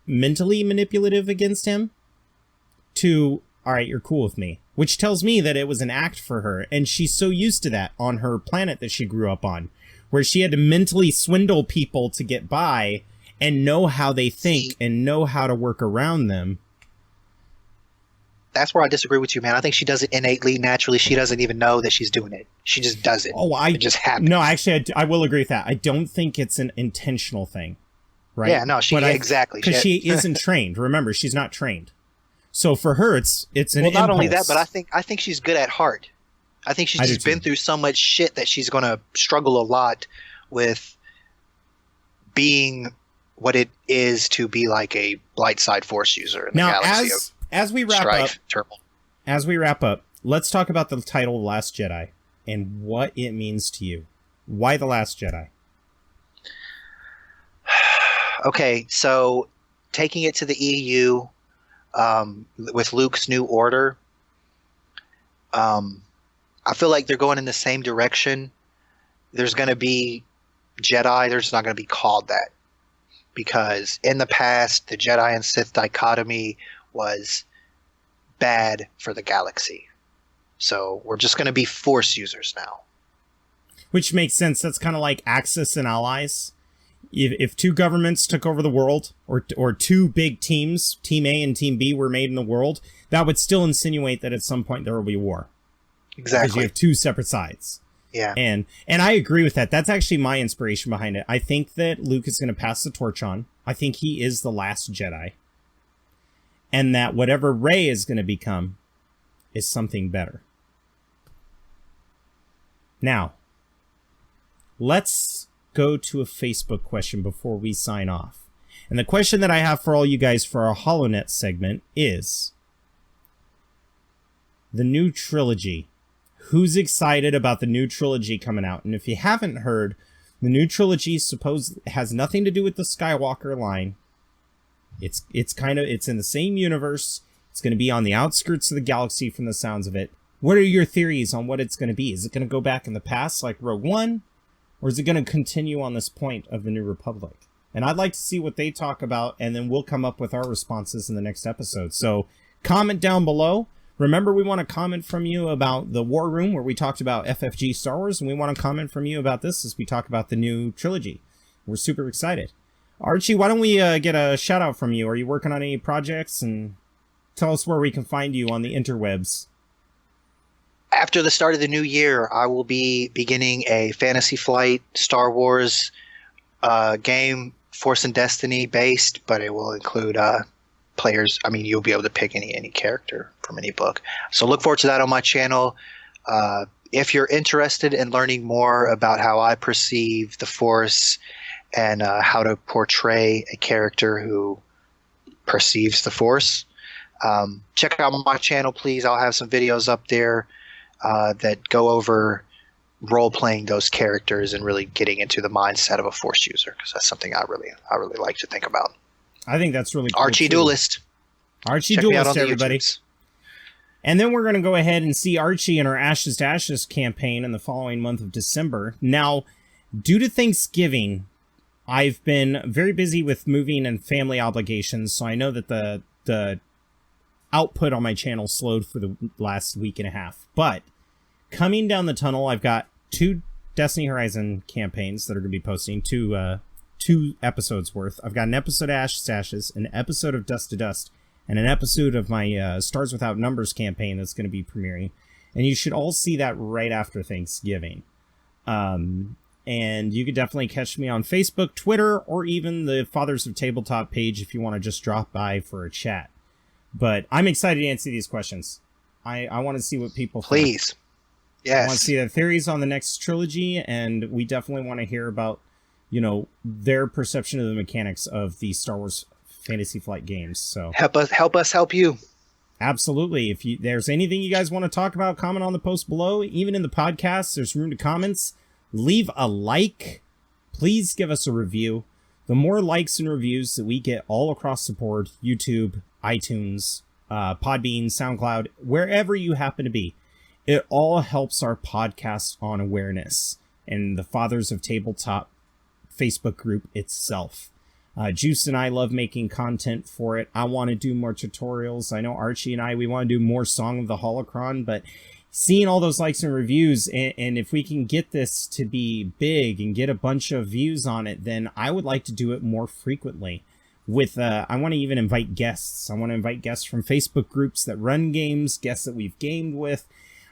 S1: mentally manipulative against him to, all right, you're cool with me, which tells me that it was an act for her, and she's so used to that on her planet that she grew up on, where she had to mentally swindle people to get by and know how they think and know how to work around them.
S2: That's where I disagree with you, man. I think she does it innately, naturally. She doesn't even know that she's doing it. She just does it. It just happens.
S1: No, actually, I will agree with that. I don't think it's an intentional thing, right?
S2: Yeah, no, exactly.
S1: Because she isn't trained. Remember, she's not trained. So for her, it's an impulse.
S2: Well, not only that, but I think she's good at heart. I think she's just been through so much shit that she's going to struggle a lot with being what it is to be like a light side Force user in the galaxy
S1: as we wrap up, let's talk about the title The Last Jedi and what it means to you. Why The Last Jedi?
S2: Okay, so taking it to the EU with Luke's New Order, I feel like they're going in the same direction. There's going to be Jedi. They're just not going to be called that. because in the past, the Jedi and Sith dichotomy was bad for the galaxy. So we're just going to be Force users now.
S1: Which makes sense. That's kind of like Axis and Allies. If two governments took over the world, or two big teams, Team A and Team B, were made in the world, that would still insinuate that at some point there will be war.
S2: Exactly.
S1: Because you have two separate sides.
S2: Yeah.
S1: And I agree with that. That's actually my inspiration behind it. I think that Luke is going to pass the torch on. I think he is the last Jedi. And that whatever Rey is going to become is something better. Now, let's go to a Facebook question before we sign off. And the question that I have for all you guys for our HoloNet segment is the new trilogy. Who's excited about the new trilogy coming out? And if you haven't heard, the new trilogy has nothing to do with the Skywalker line. It's in the same universe. It's going to be on the outskirts of the galaxy from the sounds of it. What are your theories on what it's going to be? Is it going to go back in the past like Rogue One? Or is it going to continue on this point of the New Republic? And I'd like to see what they talk about, and then we'll come up with our responses in the next episode. So comment down below. Remember, we want to comment from you about the War Room, where we talked about FFG Star Wars, and we want to comment from you about this as we talk about the new trilogy. We're super excited. Archie, why don't we get a shout out from you? Are you working on any projects? And tell us where we can find you on the interwebs.
S2: After the start of the new year, I will be beginning a Fantasy Flight Star Wars game, Force and Destiny based, but it will include players. I mean, you'll be able to pick any character from any book. So look forward to that on my channel. If you're interested in learning more about how I perceive the Force and how to portray a character who perceives the Force, check out my channel, please. I'll have some videos up there that go over role-playing those characters and really getting into the mindset of a Force user, because that's something I really like to think about.
S1: I think that's really cool.
S2: Archie Duelist.
S1: Archie
S2: Check me out
S1: Duelist,
S2: on the
S1: everybody.
S2: YouTubes.
S1: And then we're going to go ahead and see Archie in our Ashes to Ashes campaign in the following month of December. Now, due to Thanksgiving, I've been very busy with moving and family obligations, so I know that the output on my channel slowed for the last week and a half. But coming down the tunnel, I've got 2 Destiny Horizon campaigns that are going to be posting, 2 episodes worth. I've got an episode of Ashes to Ashes, an episode of Dust to Dust, and an episode of my Stars Without Numbers campaign that's going to be premiering. And you should all see that right after Thanksgiving. And you could definitely catch me on Facebook, Twitter, or even the Fathers of Tabletop page if you want to just drop by for a chat. But I'm excited to answer these questions. I want to see what people think.
S2: Please. Yes.
S1: I want to see their theories on the next trilogy, and we definitely want to hear about, their perception of the mechanics of the Star Wars Fantasy Flight games. So
S2: help us help you.
S1: Absolutely. If there's anything you guys want to talk about, comment on the post below. Even in the podcast, there's room to comments. Leave a like. Please give us a review. The more likes and reviews that we get all across the board, YouTube, iTunes, Podbean, SoundCloud, wherever you happen to be, it all helps our podcast on awareness and the Fathers of Tabletop Facebook group itself. Juice and I love making content for it. I want to do more tutorials. I know Archie and we want to do more Song of the Holocron, but seeing all those likes and reviews, and if we can get this to be big and get a bunch of views on it, then I would like to do it more frequently. I want to even invite guests. I want to invite guests from Facebook groups that run games, guests that we've gamed with.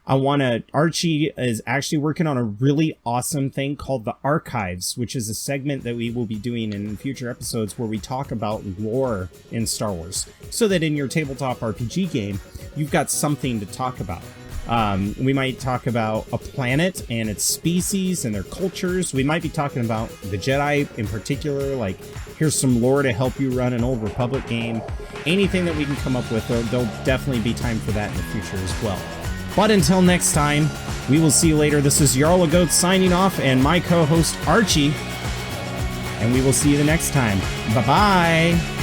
S1: Archie is actually working on a really awesome thing called the Archives, which is a segment that we will be doing in future episodes where we talk about lore in Star Wars, so that in your tabletop RPG game, you've got something to talk about. We might talk about a planet and its species and their cultures. We might be talking about the Jedi in particular, like here's some lore to help you run an Old Republic game. Anything that we can come up with, there'll definitely be time for that in the future as well. But until next time, we will see you later. This is Jarl of Goat signing off, and my co-host Archie. And we will see you the next time. Bye-bye.